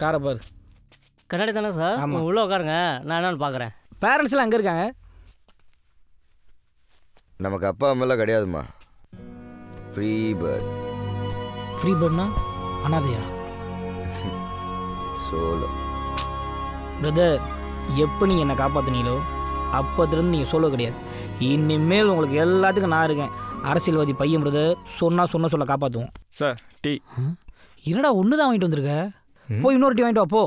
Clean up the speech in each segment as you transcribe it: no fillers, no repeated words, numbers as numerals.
காரை பாரு. கண்ணாடி தானே சார்? ஆமாம். உள்ளே உட்காருங்க, நான் என்னன்னு பார்க்குறேன். பேரண்ட்ஸ்லாம் அங்கே இருக்காங்க. நமக்கு அப்பா அம்மாலாம் கிடையாதுமா. Free bird. ஃப்ரீ பேர்ட்னா அனாதையா? சோலோ. பிரதர், எப்போ நீங்கள் என்னை காப்பாற்றினீங்களோ அப்போதுலேருந்து நீங்கள் சோலோ கிடையாது. இனிமேல் உங்களுக்கு எல்லாத்துக்கும் நான் இருக்கேன். அரசியல்வாதி பையன் பிரதர். சொன்ன சொல்ல காப்பாற்றுவோம். Sir tea. என்னடா ஒன்று தான் வாங்கிட்டு வந்திருக்க? போய் இன்னொரு டீ வாங்கிட்டு வா.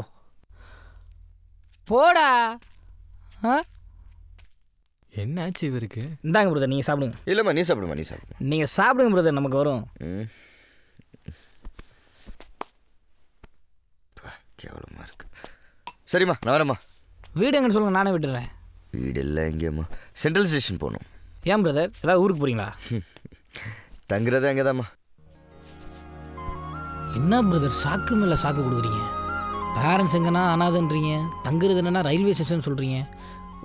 போடா. என்னாச்சு இவருக்கு? இந்தாங்க பிரதர், நீங்கள் சாப்பிடுங்க. இல்லைம்மா, நீ சாப்பிடுமா. நீங்கள் சாப்பிடுங்க பிரதர், நமக்கு வரும். கேவலமாக இருக்கு. சரிம்மா, நான் வரேம்மா. வீடு எங்கன்னு சொல்லுங்கள், நானே விட்டுறேன். வீடு இல்லை, எங்கேம்மா? சென்ட்ரல் ஸ்டேஷன் போகணும். ஏன் பிரதர், ஏதாவது ஊருக்கு போகிறீங்களா? தங்குறது அங்கே தான்மா. என்ன பிரதர், சாக்கு மேலே சாக்கு கொடுக்குறீங்க? பேரண்ட்ஸ் எங்கன்னா அனாதன்றீங்க, தங்குறது என்னன்னா ரயில்வே ஸ்டேஷன் சொல்கிறீங்க.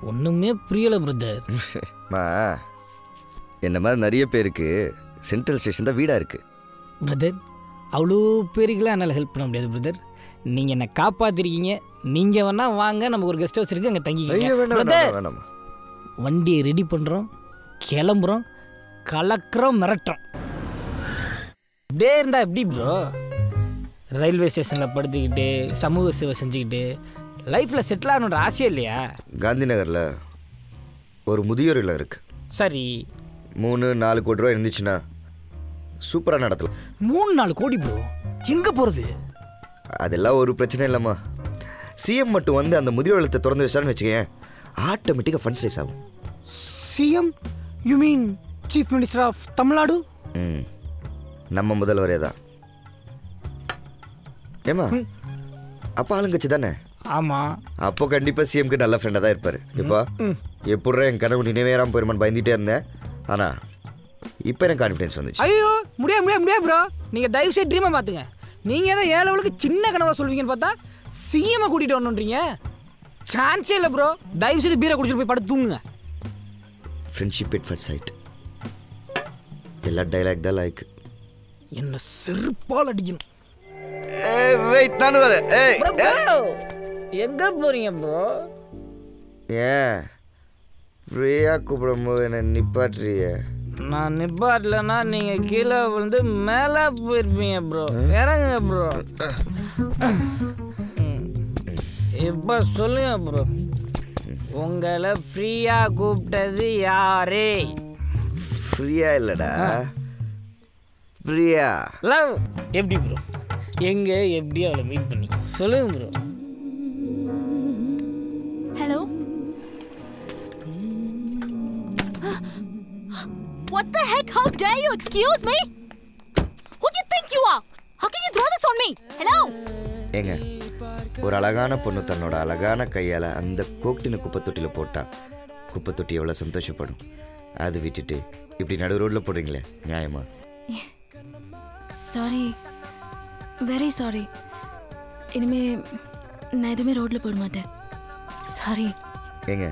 ஒன்றுமே புரியலை பிரதர். மா, என்ன மாதிரி நிறைய பேருக்கு சென்ட்ரல் ஸ்டேஷன் தான் வீடாக இருக்குது பிரதர். அவ்வளோ பேருக்கெல்லாம் என்னால் ஹெல்ப் பண்ண முடியாது பிரதர். நீங்கள் என்னை காப்பாற்றிருக்கீங்க. நீங்கள் வேணா வாங்க, நமக்கு ஒரு கெஸ்ட் ஹவுஸ் இருக்குது, அங்கே தங்கிக்கிங்க பிரதர். வண்டியை ரெடி பண்ணுறோம், கிளம்புறோம், கலக்கிறோம், மிரட்டுறோம். அப்படியே இருந்தால் எப்படி ப்ரோ? ரயில்வே ஸ்டேஷனில் படுத்துக்கிட்டு சமூக சேவை செஞ்சுக்கிட்டு லைஃப்பில் செட்டில் ஆகணுன்ற ஆசையே இல்லையா? காந்தி நகரில் ஒரு முதியோர் இல்லம் இருக்குது. சரி, 3-4 கோடி ரூபா இருந்துச்சுன்னா சூப்பராக நடத்தலாம். 3-4 கோடி ப்ரோ, எங்கே போகிறது? அதெல்லாம் ஒரு பிரச்சனை இல்லைம்மா. சிஎம் மட்டும் வந்து அந்த முதியோர் இல்லத்தை திறந்து வச்சாருன்னு வச்சுக்கேன், ஆட்டோமேட்டிக்காக ஃபண்ட்ஸ் ரைஸ் ஆகும். CM you mean chief minister of Tamil Nadu? நம்ம முதல்வரே தான். ஏமா, அப்போ ஆளுங்கட்சி தானே? ஆமாம். அப்போ கண்டிப்பாக சிஎம்க்கு நல்ல ஃப்ரெண்டாக தான் இருப்பார். இப்போ எப்படிறா என் கனவு நினைவேறாமல் போயிருமான்னு பயந்துகிட்டே இருந்தேன். ஆனால் இப்போ எனக்கு கான்ஃபிடன்ஸ் வந்துச்சு. ஐயோ, முடியாது ப்ரோ. நீங்கள் தயவு செய்து ட்ரீமை பார்த்துங்க. நீங்கள் ஏதோ ஏழவளுக்கு சின்ன கனவாக சொல்வீங்கன்னு பார்த்தா சிஎம்மை கூட்டிகிட்டு வரணுன்றீங்க. சான்ஸே இல்லை ப்ரோ. தயவு செய்து பீரை குடிச்சிட்டு போய் படுத்து தூங்குங்க. ஃப்ரெண்ட்ஷிப் எட் ஃபர்ஸ்ட் சைட். எல்லா டைலாக் தான் லைக். என்ன செருப்பால் அடிக்கணும். வெயிட், நானும் வரேன். எங்கே போகிறீங்க ப்ரோ? ஏன் ஃப்ரீயாக கூப்பிடும்போது என்ன நிப்பாட்டுறிய? நான் நிப்பாட்டலன்னா நீங்கள் கீழே விழுந்து மேலே போயிருப்பீங்க ப்ரோ. இறங்குங்க ப்ரோ. இப்போ சொல்லுங்க ப்ரோ, உங்களை ஃப்ரீயாக கூப்பிட்டது யாரே? ஃப்ரீயா இல்லைடா, ஃப்ரீயா லவ். எப்படி ப்ரோ, எங்கே எப்படி அவளை மீட் பண்ணி சொல்லுங்க bro. Hello? What the heck? How dare you? Excuse me? Who do you think you are? How can you throw this on me? Hello? ஏங்க, ஒரு அழகான பொண்ணு தன்னோட அழகான கையால் அந்த கோக்டின குப்பை தொட்டியில் போட்டா குப்பை தொட்டி எவ்வளோ சந்தோஷப்படும். அது விட்டுட்டு இப்படி நடு ரோட்டில் போடுறீங்களே, நியாயமா? Sorry, very sorry. இனிமே நான் எதுவுமே ரோட்டில் போட மாட்டேன். சாரி. ஏங்க,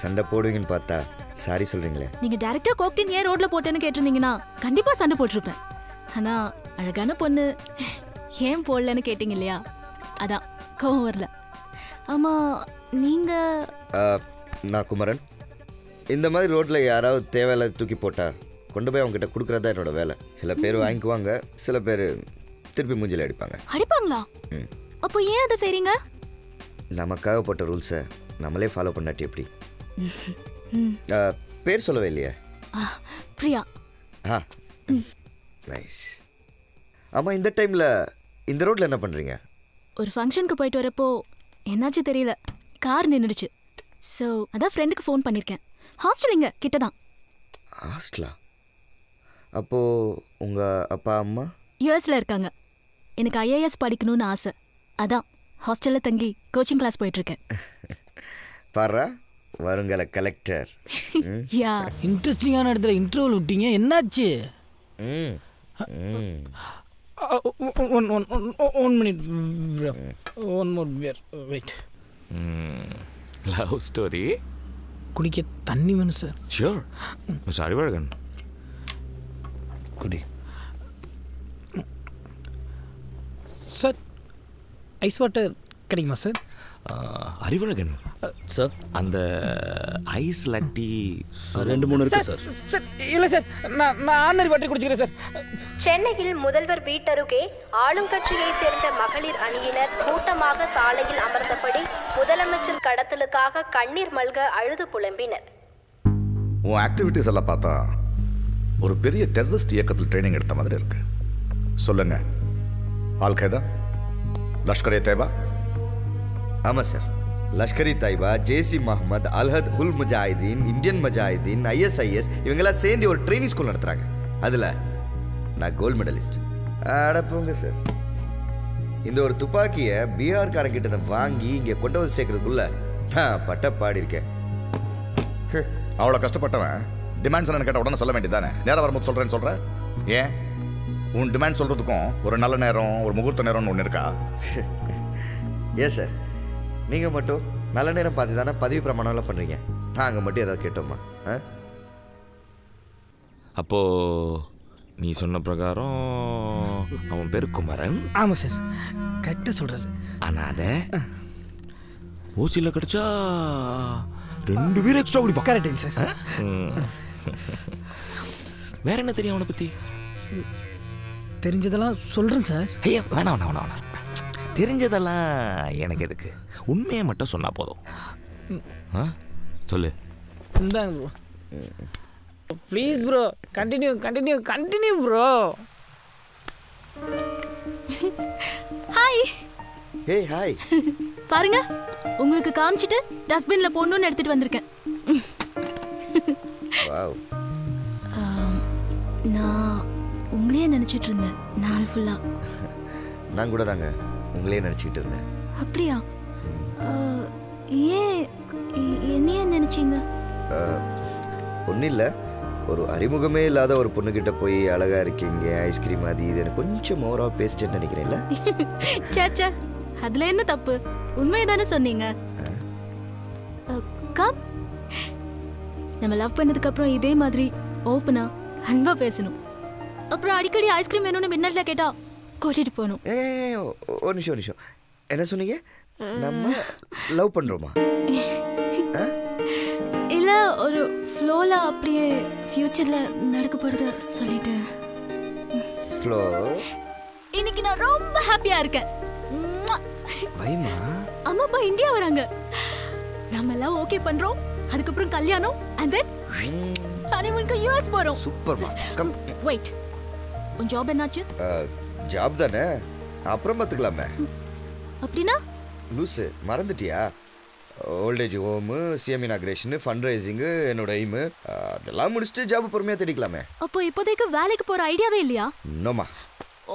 சண்டை போடுவீங்கன்னு பார்த்தா சாரி சொல்கிறீங்களே. நீங்கள் டேரெக்டாக கோக்டின் ஏன் ரோட்டில் போட்டேன்னு கேட்டிருந்தீங்கன்னா கண்டிப்பாக சண்டை போட்டிருப்பேன். ஆனால் அழகான பொண்ணு ஏன் போடலன்னு கேட்டிங்க இல்லையா, அதான் கோவம் வரல. ஆமாம், நீங்கள்? நான் குமரன். இந்த மாதிரி ரோட்டில் யாராவது தேவையில்ல தூக்கி போட்டால் கொண்டு போய் அவங்ககிட்ட கொடுக்குறதா என்னோட வேலை. சில பேர் வாங்கிக்குவாங்க, சில பேர் திருப்பி மூஞ்சில் அடிப்பாங்க. அடிப்பாங்களா? அப்போ ஏன் அதை செய்றீங்க? நமக்காக போட்ட ரூல்ஸை நம்மளே ஃபாலோ பண்ணாட்டி எப்படி? பேர் சொல்லவே இல்லையா? பிரியா. நைஸ். ஆமாம், இந்த டைமில் இந்த ரோட்டில் என்ன பண்ணுறீங்க? ஒரு ஃபங்க்ஷனுக்கு போயிட்டு வரப்போ என்னாச்சு தெரியல, கார் நின்றுடுச்சு. ஸோ அதான் ஃப்ரெண்டுக்கு ஃபோன் பண்ணியிருக்கேன். ஹாஸ்டல் இங்கே கிட்ட தான். ஹாஸ்டலா? அப்போது உங்கள் அப்பா அம்மா யூஎஸில் இருக்காங்க. எனக்கு ஐஏஎஸ் படிக்கணும்னு ஆசை, அதான் ஹாஸ்டலில் தங்கி கோச்சிங் கிளாஸ் போயிட்டுருக்கேன். பாரா, வருங்கல கலெக்டர். யா, இன்ட்ரெஸ்டிங்கான இடத்துல இன்டர்வல் விட்டீங்க, என்னாச்சு? One minute, one more beer, wait. Love story? குடிக்க தண்ணி வேணும் சார். ஷியோர், மிஸ் அறிவழகன் குடி. சார், ஐஸ் வாட்டர் கிடைக்குமா சார்? அறிவழகன் சார், அந்த ஐஸ் லட்டி 2-3 இருக்கு சார். சார் இல்லை சார், நான் ஆர்டினரி வாட்டர் குடிச்சிக்கிறேன் சார். சென்னையில் முதல்வர் வீட்டருகே ஆளுங்கட்சியை சேர்ந்த மகளிர் அணியினர் கூட்டமாக சாலையில் அமர்ந்தபடி முதலமைச்சர் கடத்தலுக்காக கண்ணீர் மல்க அழுது புலம்பினர். உன் ஆக்டிவிட்டிஸ் எல்லாம் பார்த்தா ஒரு பெரிய டெரரிஸ்ட் இயக்கத்தில் ட்ரைனிங் எடுத்த மாதிரி இருக்கு. சொல்லுங்க, அல் கைதா, லஷ்கர்-ஏ தய்பா? ஆமாம் sir, Lashkar-e Taiba, Jaish Mohammed, அல்ஹத் ul Mujahideen, Indian Mujahideen, ISIS இவங்கெல்லாம் சேர்ந்து ஒரு ட்ரைனிங் ஸ்கூல் நடத்துகிறாங்க. அதில் நான் கோல்டு மெடலிஸ்ட். அடப்போங்க சார், இந்த ஒரு துப்பாக்கியை பீகார்காரங்கிட்ட வாங்கி இங்கே கொண்டு வந்து சேர்க்கறதுக்குள்ள நான் பட்ட பாடியிருக்கேன். அவ்வளோ கஷ்டப்பட்டவன் டிமாண்ட்ஸ் என்னன்னு கேட்டால் உடனே சொல்ல வேண்டியதானே? நேரம் வரும்போது சொல்கிறேன். ஏன் உன் டிமாண்ட் சொல்கிறதுக்கும் ஒரு நல்ல நேரம், ஒரு முகூர்த்த நேரம்னு ஒன்று இருக்கா? ஏன் சார், நீங்கள் மட்டும் நல்ல நேரம் பார்த்து தானே பதவி பிரமாணம்லாம் பண்ணுறீங்க. நாங்கள் மட்டும் ஏதாவது கேட்டோமா? அப்போ நீ சொன்ன பிரகாரம் அவன் பேரு குமரன். ஆமாம் சார், கரெக்டாக சொல்கிறாரு. ஆனால் அதை ஓசியில் கிடச்சா 2 பேர் எக்ஸ்ட்ரா குடிப்பான். கரெக்டுங்க சார். வேற என்ன தெரியும் அவனை பற்றி? தெரிஞ்சதெல்லாம் சொல்கிறேன் சார். ஐயா வேணாம். தெரிஞ்சதெல்லாம் எனக்கு எதுக்கு, உண்மையை மட்டும் சொன்னால் போதும். சொல்லு. இந்தாங்க bro, please bro, continue bro. Hi. Hey hi. பாருங்க, உங்களுக்கு காமிச்சிட்டு டஸ்ட்பின்ல போடணும்னு எடுத்துட்டு வந்திருக்கேன். வாவ். நான் உங்களையே நினைச்சிட்டு இருந்தேன் நாள் ஃபுல்லா. நான் கூட தாங்க உங்களே நினச்சிக்கிட்டு இருந்தேன். அப்படியா? ஏன் என்னையே நினைச்சீங்க? ஒன்றும் இல்லை, ஒரு அறிமுகமே இல்லாத ஒரு பொண்ணுக்கிட்ட போய் அழகாக இருக்கீங்க, ஐஸ்கிரீம் அது இது எனக்கு கொஞ்சம் ஓவராக பேசிட்டேன்னு நினைக்கிறேன்ல. சேச்சா, அதில் என்ன தப்பு? உண்மையை தானே சொன்னீங்க. கம், நம்ம லவ் பண்ணதுக்கு அப்புறம் இதே மாதிரி ஓப்பனா அன்பா பேசணும். அப்புறம் அடிக்கடி ஐஸ்கிரீம் வேணும்னு மின்னல்ல கேட்டா கூட்டிட்டு போகணும். ஒரு நிமிஷம், என்ன சொன்னீங்க? நம்ம லவ் பண்ணுறோமா? இல்ல, ஒரு ஃப்ளோல அப்படியே ஃபியூச்சர்ல நடக்க போறத சொல்லிட்டு. ஃப்ளோ, இன்னைக்கு நான் ரொம்ப ஹாப்பியா இருக்கேன். வைமா, அம்மா அப்பா இந்தியா வராங்க. நம்ம எல்லாம் ஓகே பண்றோம். அதுக்கப்புறம் கல்யாணம் and then ஹனிமூனுக்கு US போறோம். சூப்பர்மா. கம். வெயிட், உன் ஜாப் என்னாச்சு? ஜாப் தானே, அப்புறம் பார்த்துக்கலாமே. அப்படின்னா? லூஸு, மறந்துட்டியா? ஓல்டேஜ் ஹோமு, CM இனாகிரேஷனு, ஃபண்ட் ரைசிங்கு, என்னோட எய்மு அதெல்லாம் முடிச்சுட்டு ஜாப் பொறுமையாக தேடிக்கலாமே. அப்போ இப்போதைக்கு வேலைக்கு போற ஐடியாவே இல்லையா? நோமா.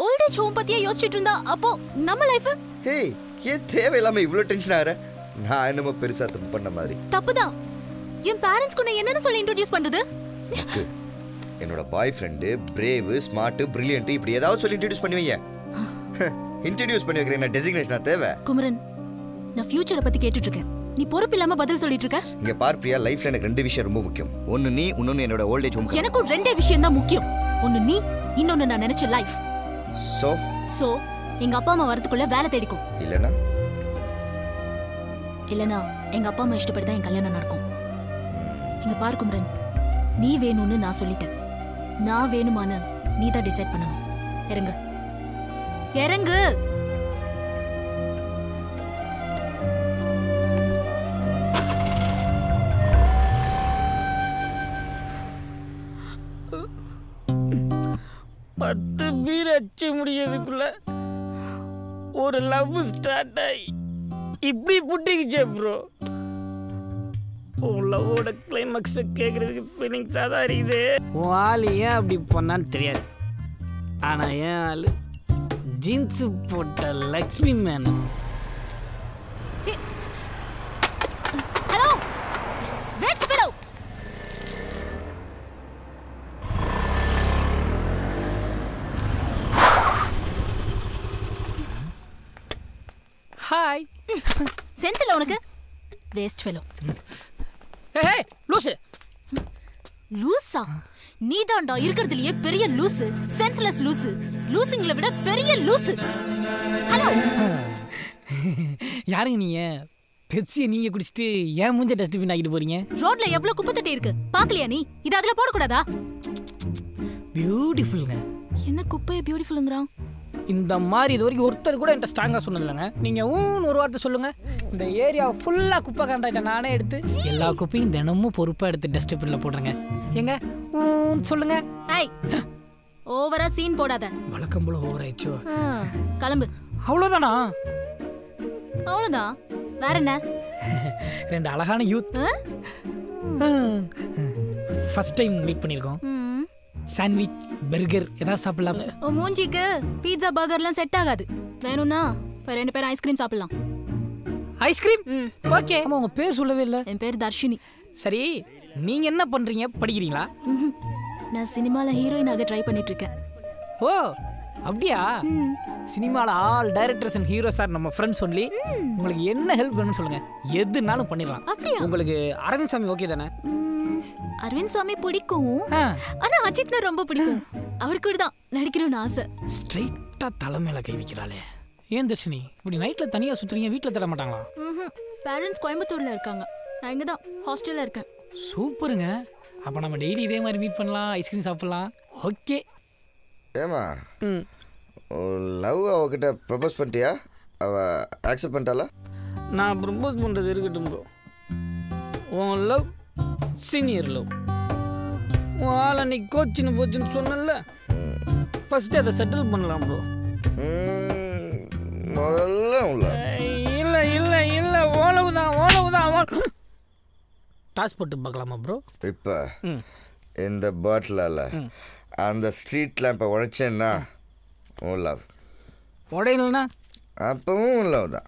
ஓல்டேஜ் ஹோம் பத்தியே யோசிச்சுட்டு இருந்தா அப்போ நம்ம லைஃப்? ஹேய், ஏன் தேவையில்லாம இவ்வளோ டென்ஷன் ஆகிற? நான் என்னமோ பெருசா தப்பு பண்ண மாதிரி. தப்புதான். என் பேரண்ட்ஸ்க்கு நான் என்னன்னு சொல்லி இன்ட்ரோடியூஸ் பண்றது? என்னோட boy friend brave, smart, brilliant இப்படி ஏதாவது சொல்லி இன்ட்ரோடியூஸ் பண்ணுவீங்க. இன்ட்ரோடியூஸ் பண்ணி வைக்கிறேன், என்ன டெசிக்னேஷனா தேவை? குமரன், நான் ஃபியூச்சரை பத்தி கேட்டுட்டு இருக்கேன். நீ பொறுப்பு இல்லாம பதில் சொல்லிட்டு இருக்க. இங்க பார் பிரியா, லைஃப்ல எனக்கு 2 விஷயம் ரொம்ப முக்கியம். ஒன்னு நீ, இன்னொன்னு என்னோட ஓல்டேஜ் ஹோம். எனக்கும் 2 விஷயம் தான் முக்கியம். ஒன்னு நீ, இன்னொன்னு நான் நினைச்ச லைஃப். சோ எங்க அப்பா அம்மா வரதுக்குள்ள வேலை தேடிக்கும். இல்லனா எங்க அப்பா அம்மா இஷ்டப்படி தான் என் கல்யாணம் நடக்கும். இங்க பாரு குமரன், நீ வேணும்னு நான் சொல்லிட்டேன். நான் வேணுமான்னு நீ தான் டிசைட் பண்ணணும். இறங்கு. பத்து பீர் அச்சு முடியதுக்குள்ள ஒரு லவ் ஸ்டார்ட் ஆகி இப்படி புட்டிக்கிச்சே ப்ரோ. உன் லவ்வோட கிளைமேக்ஸை கேட்குறதுக்கு ஃபீலிங்ஸாக தான் இருக்குது. உன் ஆள் ஏன் அப்படி பண்ணான்னு தெரியாது, ஆனால் என் ஆள் ஜீன்ஸு போட்ட Lakshmi Menon. Hello, wait fellow. Hi. Sense இல்ல உனக்கு? Waste fellow. ஏய் லூசு. லூசா? நீதான்டா இருக்கிறதுலயே பெரிய லூசு, சென்ஸ்லெஸ் லூசு. லூசிங்ல விட பெரிய லூசு. ஹலோ. யாருங்க நீங்கள் பெப்சியை நீங்கள் குடிச்சிட்டு ஏன் மூஞ்ச டஸ்ட்பின் ஆக்கிட்டு போகிறீங்க? ரோட்ல எவ்வளவு குப்பை தொட்டி இருக்கு பாக்கலையா நீ? இது அதுல போடக்கூடாதா? பியூட்டிஃபுல்லுங்க. என்ன குப்பையை பியூட்டிஃபுல்லுங்கிறான்? இந்த மாதிரி இது வரைக்கும் ஒருத்தர் கூட என்கிட்ட ஸ்ட்ராங்காக சொன்னதில்லைங்க. நீங்கள் ஒரு வார்த்தை சொல்லுங்கள். இந்த ஏரியா ஃபுல்லாக குப்பை காண்டாயிட்டேன் நானே எடுத்து எல்லா குப்பையும் தினமும் பொறுப்பாக எடுத்து டஸ்ட்பினில் போடுறேங்க. எங்க சொல்லுங்க. ஐய் ஓவரா சீன் போடாத. வழக்கம் போல ஓவர் ஆயிடுச்சோ. கிளம்பு. அவ்வளோதானா? அவ்வளோதான். வேற என்ன? 2 அழகான யூத் ஃபர்ஸ்ட் டைம் மீட் பண்ணியிருக்கோம். சாண்ட்விச் பர்கர் ஏதாவது சாப்பிடலாம். ஓ மூஞ்சிக்கு பீட்சா பர்கர்லாம் செட் ஆகாது. வேணும்னா இப்போ 2 பேரும் ஐஸ்கிரீம் சாப்பிடலாம். ஐஸ்கிரீம்? ஓகே. ஆமாம், உங்கள் பேர் சொல்லவே இல்லை. என் பேர் தர்ஷினி. சரி, நீங்கள் என்ன பண்ணுறீங்க? படிக்கிறீங்களா? நான் சினிமாவில் ஹீரோயினாக ட்ரை பண்ணிட்டு இருக்கேன். ஓ அப்படியா? சினிமாவில் all directors and heroes are நம்ம ஃப்ரெண்ட்ஸ் ஒன்லி. உங்களுக்கு என்ன ஹெல்ப் வேணும்னு சொல்லுங்கள், எதுனாலும் பண்ணிடலாம். அப்படியா? உங்களுக்கு அரவிந்த் சாமி ஓகே தானே? அரவிந்த் சாமி பிடிக்கும், ஆனா அஜித்னா ரொம்ப பிடிக்கும். அவர் கூட தான் நடிக்கணும்னு ஆசை. ஸ்ட்ரைட்டா தலைமையில கை வைக்கிறாளே. ஏன் தர்ஷினி இப்படி நைட்ல தனியா சுத்துறீங்க? வீட்டில் தர மாட்டாங்களா? பேரண்ட்ஸ் கோயம்புத்தூர்ல இருக்காங்க, நான் இங்க தான் ஹாஸ்டல்ல இருக்கேன். சூப்பருங்க. அப்ப நம்ம டெய்லி இதே மாதிரி மீட் பண்ணலாம், ஐஸ்கிரீம் சாப்பிடலாம். ஓகே. ஏமா லவ் அவகிட்ட ப்ரப்போஸ் பண்ணிட்டியா? அவ ஆக்செப்ட் பண்ணிட்டாளா? நான் ப்ரப்போஸ் பண்றது இருக்கட்டும் ப்ரோ. உன் லவ் சீனியர் லவ். உன் ஆள் அன்னைக்கு கோச்சின்னு போச்சுன்னு சொன்னல, ஃபர்ஸ்ட் அதை செட்டில் பண்ணலாம் ப்ரோ. முதல்ல இல்லை இல்லை இல்லை ஓலவுதான். டாஸ் போட்டு பார்க்கலாமா ப்ரோ? இப்போ இந்த பாட்டிலால் அந்த ஸ்ட்ரீட் லேம்பை உடைச்சேன்னா உன் லவ், உடையலனா அப்பவும் உன் லவ் தான்.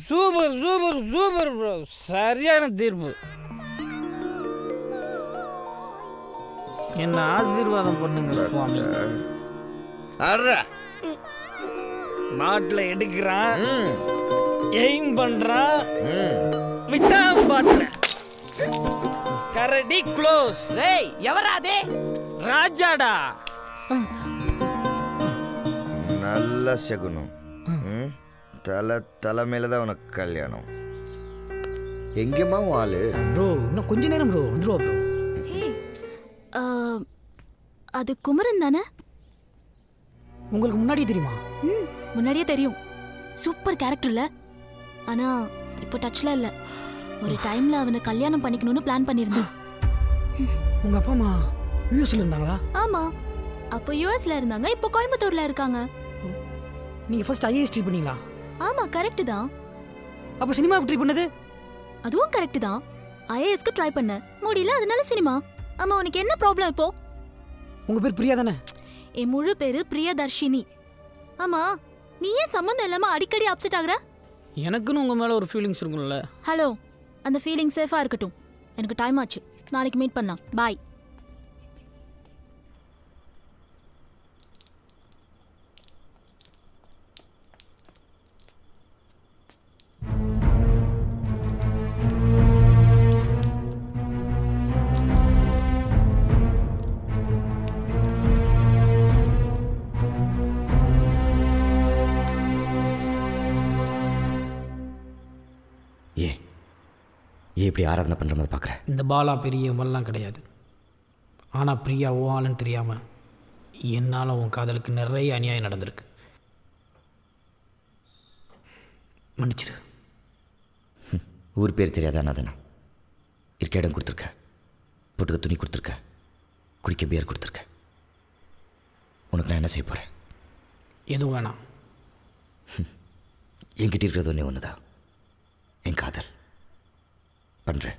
சூப்பர் சூப்பர் சூப்பர் ப்ரோ, சரியான தீர்ப்பு. என்ன ஆசீர்வாதம் பண்ணுங்க சுவாமி. பாட்டில் எடுக்கிறான், எய்ம் பண்றான், விட்டா பாட்டில் கரடி க்ளோஸ். ஏய் எவராதே? ராஜாடா. நல்ல சகுனம். தலைமையில தான் உனக்கு கல்யாணம். எங்கேம்மா உன் ஆளு? ப்ரோ இன்னும் கொஞ்ச நேரம் ப்ரோ வந்துருவா ப்ரோ. அது குமரன் தானே? உங்களுக்கு முன்னாடியே தெரியுமா? முன்னாடியே தெரியும். சூப்பர் கேரக்டர்ல. ஆனா இப்போ டச்ல இல்ல. ஒரு டைம்ல அவனை கல்யாணம் பண்ணிக்கணும்னு பிளான் பண்ணிருந்தேன். உங்க அப்பா அம்மா யூஎஸ்ல இருந்தாங்களா? ஆமா, அப்போ யூஎஸ்ல இருந்தாங்க, இப்போ கோயம்புத்தூர்ல இருக்காங்க. நீங்க ஃபர்ஸ்ட் ஐஏஎஸ் ட்ரை பண்ணீங்களா? ஆமா கரெக்ட் தான். அப்ப சினிமாவுக்கு ட்ரை பண்ணது? அதுவும் கரெக்ட் தான். ஐஏஎஸ்க்கு ட்ரை பண்ண முடியல, அதனால சினிமா. ஆமா, உனக்கு என்ன ப்ராப்ளம் இப்போ? உங்க பேர் பிரியா தானே? என் முழு பேரு பிரியதர்ஷினி. ஆமா, நீ ஏன் சம்மந்தம் இல்லாம அடிக்கடி அப்செட் ஆகுற? எனக்குன்னு உங்க மேல ஒரு ஃபீலிங்ஸ் இருக்கும்ல. ஹலோ, அந்த ஃபீலிங் சேஃபா இருக்கட்டும். எனக்கு டைம் ஆச்சு, நாளைக்கு மீட் பண்ணலாம். பாய். இப்படி ஆராதனை பண்ணுற மாதிரி பார்க்குறேன். இந்த பாலா பெரியவெல்லாம் கிடையாது. ஆனால் பிரியா ஓஆலன்னு தெரியாமல் என்னால் உன் காதலுக்கு நிறைய அநியாயம் நடந்திருக்கு. மன்னிச்சிரு. ஊர் பேர் தெரியாத அனாதனா. இருக்க இடம் கொடுத்துருக்க, போட்டுக்க துணி கொடுத்துருக்க, குடிக்க பியர் கொடுத்துருக்க. உனக்கு நான் என்ன செய்ய போகிறேன்? எதுவும் வேணாம். என்கிட்ட இருக்கிறது ஒன்றே ஒன்று தான், என் காதல். பண்ணுறேன்,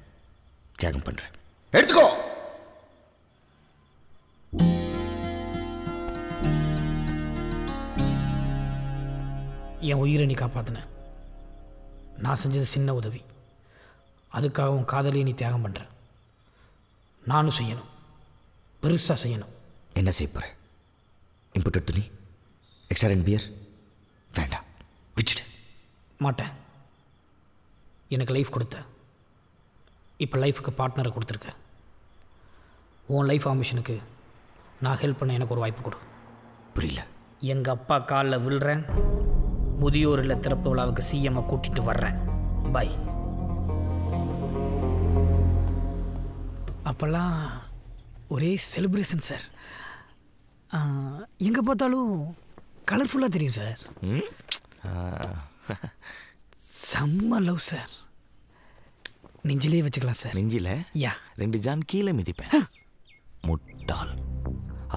தியாகம் பண்ணுறேன். எடுத்துக்கோ. என் உயிரை நீ காப்பாற்றின. நான் செஞ்சது சின்ன உதவி. அதுக்காக உன் காதலியை நீ தியாகம் பண்ணுற. நானும் செய்யணும், பெருசாக செய்யணும். என்ன செய்ய போகிறேன்? இம்போர்ட்டட் துணி, எக்ஸ்ட்ரா பியர் வேண்டாம், விட்டுடு. மாட்டேன். எனக்கு லைஃப் கொடுத்த, இப்போ லைஃபுக்கு பார்ட்னரை கொடுத்துருக்க. உன் லைஃப் ஆம்பிஷனுக்கு நான் ஹெல்ப் பண்ண எனக்கு ஒரு வாய்ப்பு கொடு. புரியல. எங்கள் அப்பா காலில் விழுறேன், முதியோர் இல்ல திறப்பு விழாவுக்கு சிஎம்ஐ கூட்டிட்டு வர்றேன். பாய். அப்போல்லாம் ஒரே செலிப்ரேஷன் சார். எங்கே பார்த்தாலும் கலர்ஃபுல்லாக தெரியும் சார். செம்ம லவ் சார். நெஞ்சிலே வச்சுக்கலாம் சார். நெஞ்சில யா 2 ஜான் கீழே மிதிப்பேன். முட்டாள்.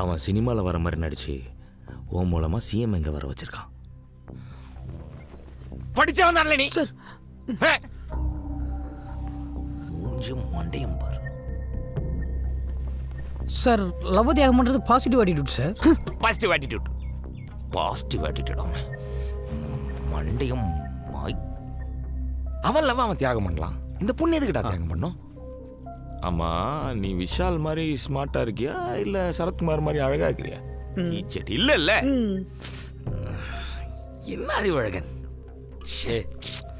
அவன் சினிமாவில் வர மாதிரி நடிச்சு ஓ மூலமா சிஎம் எங்க வர வச்சிருக்கான். படிச்சவன் தானே நீ சார். மூஞ்சும் மண்டையும் பாரு சார். லவ் தியாகம் பண்ணுறது positive attitude sir. Positive attitude. Positive attitude. அவன் மண்டையும் மாய். அவன் லவ் அவன் தியாகம் பண்ணலாம். இந்த பொண்ணு எதுக்கிட்ட தியாகம் பண்ணோம்? ஆமா, நீ விஷால் மாதிரி ஸ்மார்ட்டா இருக்கியா இல்ல சரத்குமார் மாதிரி அழகா இருக்கிறியா? ஈச்சடி இல்ல இல்ல. என்ன அறிவழகன்.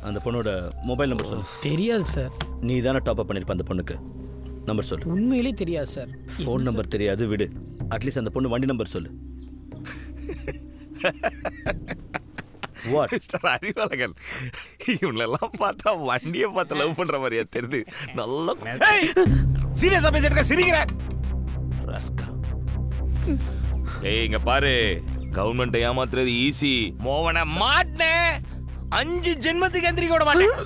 அந்த பொண்ணோட மொபைல் நம்பர் சொல்லு. தெரியாது சார். நீ தானே டாப் அப் பண்ணிருப்ப அந்த பொண்ணுக்கு. நம்பர் சொல்லு. உண்மையிலே தெரியாது சார். ஃபோன் நம்பர் தெரியாது விடு. அட்லீஸ்ட் அந்த பொண்ணு வண்டி நம்பர் சொல்லு. வாட் மிஸ்டர் அறிவழகன், இவனெல்லாம் பார்த்தா வண்டியை பார்த்து லவ் பண்ற மாதிரியா தெரியுது. நல்லா சீரியஸா பேசிட்டு சிரிக்கிற. ஏய் இங்க பாரு, கவர்மெண்ட் ஏமாத்துறது ஈஸி. மோவனை மாட்டேன் 5 ஜென்மத்துக்கு எந்திரிக்க விட மாட்டேன்.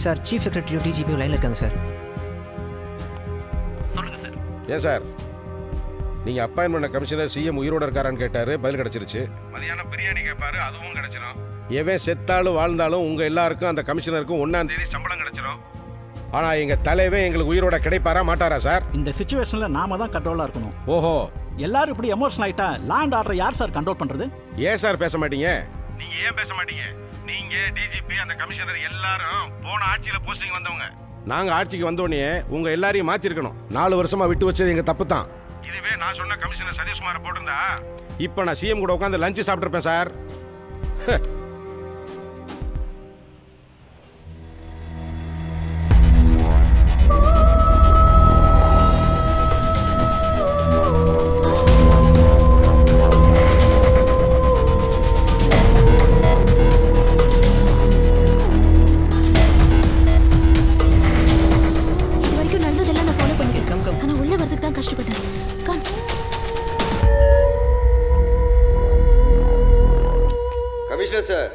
சார், சீஃப் செக்ரட்டரியும் டிஜிபியும் லைனில் இருக்காங்க சார். சொல்லுங்க சார். ஏன் சார், நீங்கள் அப்பாயின் பண்ண கமிஷனர் சிஎம் உயிரோடு இருக்காரான்னு கேட்டார், பதில் கிடச்சிருச்சு. மதியானம் பிரியாணி கேட்பாரு, அதுவும் கிடைச்சிடும். எவன் செத்தாலும் வாழ்ந்தாலும் உங்கள் எல்லாருக்கும் அந்த கமிஷனருக்கும் 1ஆம் தேதி சம்பளம் கிடைச்சிடும். ஆனால் எங்கள் தலைவன் எங்களுக்கு உயிரோட கிடைப்பாரா மாட்டாரா சார்? இந்த சிச்சுவேஷனில் நாம தான் கண்ட்ரோலாக இருக்கணும். ஓஹோ, எல்லாரும் இப்படி எமோஷனல் ஆகிட்டா லேண்ட் ஆர்டர் யார் சார் கண்ட்ரோல் பண்ணுறது? ஏன் சார் பேச மாட்டீங்க? நீங்க ஏன் பேச மாட்டீங்க? நீங்க டிஜிபி அந்த கமிஷனர் எல்லாரும் போன ஆட்சியில போஸ்டிங் வந்தவங்க. நாங்கள் ஆட்சிக்கு வந்தோடனே உங்கள் எல்லாரையும் மாற்றிருக்கணும். 4 வருஷமா விட்டு வச்சது எங்கள் தப்பு தான். இதுவே நான் சொன்ன கமிஷனர் சதீஷ்குமாரை போட்டிருந்தா இப்போ நான் சிஎம் கூட உட்காந்து லஞ்சு சாப்பிட்ருப்பேன் சார். கமிஷனர் சார்,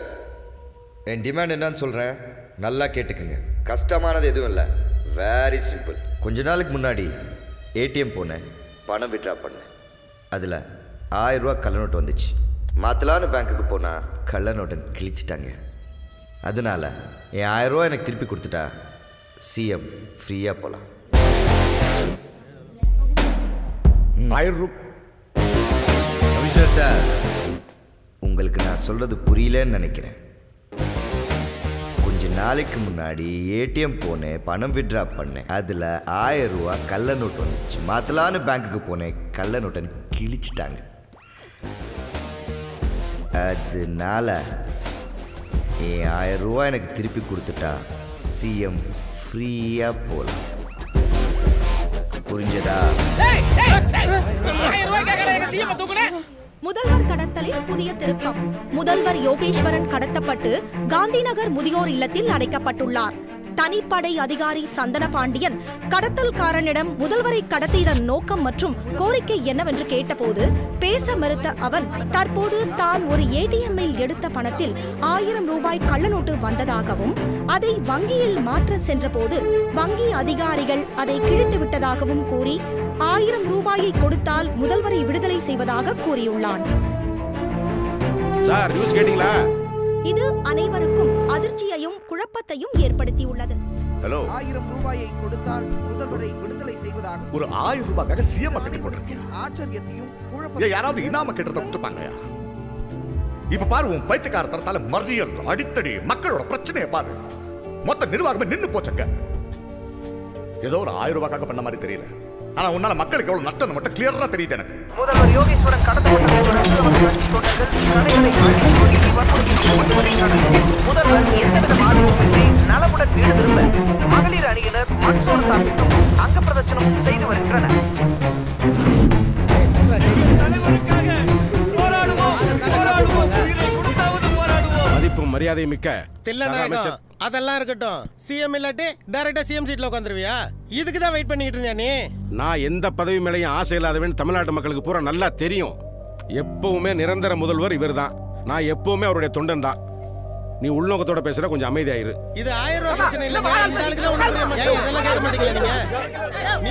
என் டிமாண்ட் என்னன்னு சொல்கிறேன், நல்லா கேட்டுக்குங்க. கஷ்டமானது எதுவும் இல்லை, வெரி சிம்பிள். கொஞ்ச நாளுக்கு முன்னாடி ஏடிஎம் போனேன், பணம் விட்ரா பண்ணேன். அதில் 1000 ரூபா கள்ள நோட்டு வந்துச்சு. மாத்தலான்னு பேங்க்குக்கு போனால் கள்ள நோட்டை கிழிச்சிட்டாங்க. அதனால என் 1000 ரூபா எனக்கு திருப்பி கொடுத்துட்டா சிஎம் ஃப்ரீயாக போகலாம். 1000 ரூபா. கமிஷனர் சார், உங்களுக்கு நான் சொல்கிறது புரியலன்னு நினைக்கிறேன். கொஞ்ச நாளைக்கு முன்னாடி ஏடிஎம் போனேன், பணம் விட்ரா பண்ணேன். அதில் 1000 ரூபா கள்ள நோட்டு வந்துச்சு. மாத்தலான்னு பேங்க்குக்கு போனேன், கள்ள நோட்டை கிழிச்சிட்டாங்க. அதனால என் 1000 ரூபா எனக்கு திருப்பி கொடுத்துட்டா சிஎம் ஃப்ரீயாக போகலாம். புரிஞ்சதா? முதல்வர் கடத்தலில் புதிய திருப்பம். முதல்வர் யோகேஸ்வரன் கடத்தப்பட்டு காந்திநகர் முதியோர் இல்லத்தில் அடைக்கப்பட்டுள்ளார். தனிப்படை அதிகாரி சந்தன பாண்டியன் கடத்தல்காரனிடம் முதல்வரை கடத்தியதன் நோக்கம் மற்றும் கோரிக்கை என்னவென்று கேட்டபோது பேச மறுத்த அவன் தற்போது தான் ஒரு ஏடிஎம்மில் எடுத்த பணத்தில் 1000 ரூபாய் கள்ளநோட்டு வந்ததாகவும் அதை வங்கியில் மாற்ற சென்றபோது வங்கி அதிகாரிகள் அதை கிழித்து விட்டதாகவும் கூறி 1000 ரூபாயை கொடுத்தால் முதல்வரை விடுதலை செய்வதாக கூறியுள்ளான். சார், நியூஸ் கேட்டீங்களா? இது அனைவருக்கும் அதிர்ச்சியையும் குழப்பத்தையும் ஏற்படுத்தியுள்ளது. ஹலோ, 1000 ரூபாயை கொடுத்தால் முதல்வரை விடுதலை செய்வதாக ஒரு 1000 ரூபாய்க்காக சிஎம் கட்டி போட்டிருக்கேன். ஆச்சரியத்தையும் குழப்பத்தையும் யாராவது இனாம கட்டுறத விட்டுப்பாங்கயா? இப்ப பாரு, உன் பைத்தியக்காரத்தால மறியல் அடித்தடி மக்களோட பிரச்சனையை பாரு. மொத்த நிர்வாகமே நின்னு போச்சங்க. ஏதோ ஒரு 1000 ரூபாய்க்காக பண்ண மாதிரி தெரியல. ஆனா உன்னால மக்களுக்கு எவ்வளவு நஷ்டம் மட்டும் கிளியரா தெரியுது எனக்கு. முதல்வர் யோகேஸ்வரன் கடத்தப்பட்டதை தொடர்ந்து முதல்வர் எந்தவித பாதிப்புமின்றி நலமுடன் வீடு திரும்ப மகளிர் அணியினர் மண்சோறு சாப்பிட்டும் அங்க பிரதட்சணமும் செய்து வருகின்றனர். மதிப்பும் மரியாதை மிக்க தில்லநாயகம் அதெல்லாம் இருக்கட்டும். சிஎம் இல்லாட்டி டைரக்டா சிஎம் சீட்ல உட்காந்துருவியா? இதுக்கு தான் வெயிட் பண்ணிட்டு இருந்தியா நீ? நான் எந்த பதவி மேலையும் ஆசை இல்லாதவன் தமிழ்நாட்டு மக்களுக்கு பூரா நல்லா தெரியும். எப்பவுமே நிரந்தர முதல்வர் இவர்தான். நான் எப்பவுமே அவருடைய தொண்டன் தான். நீ உள்நோக்கத்தோட பேசுற, கொஞ்சம் அமைதியாயிரு. இது 1000 ரூபாய் பிரச்சனை இல்லைங்க. இந்த ஆளுக்கு தான் ஒண்ணு புரிய மாட்டேங்குது. இதெல்லாம் கேட்க மாட்டீங்களா நீங்க? நீ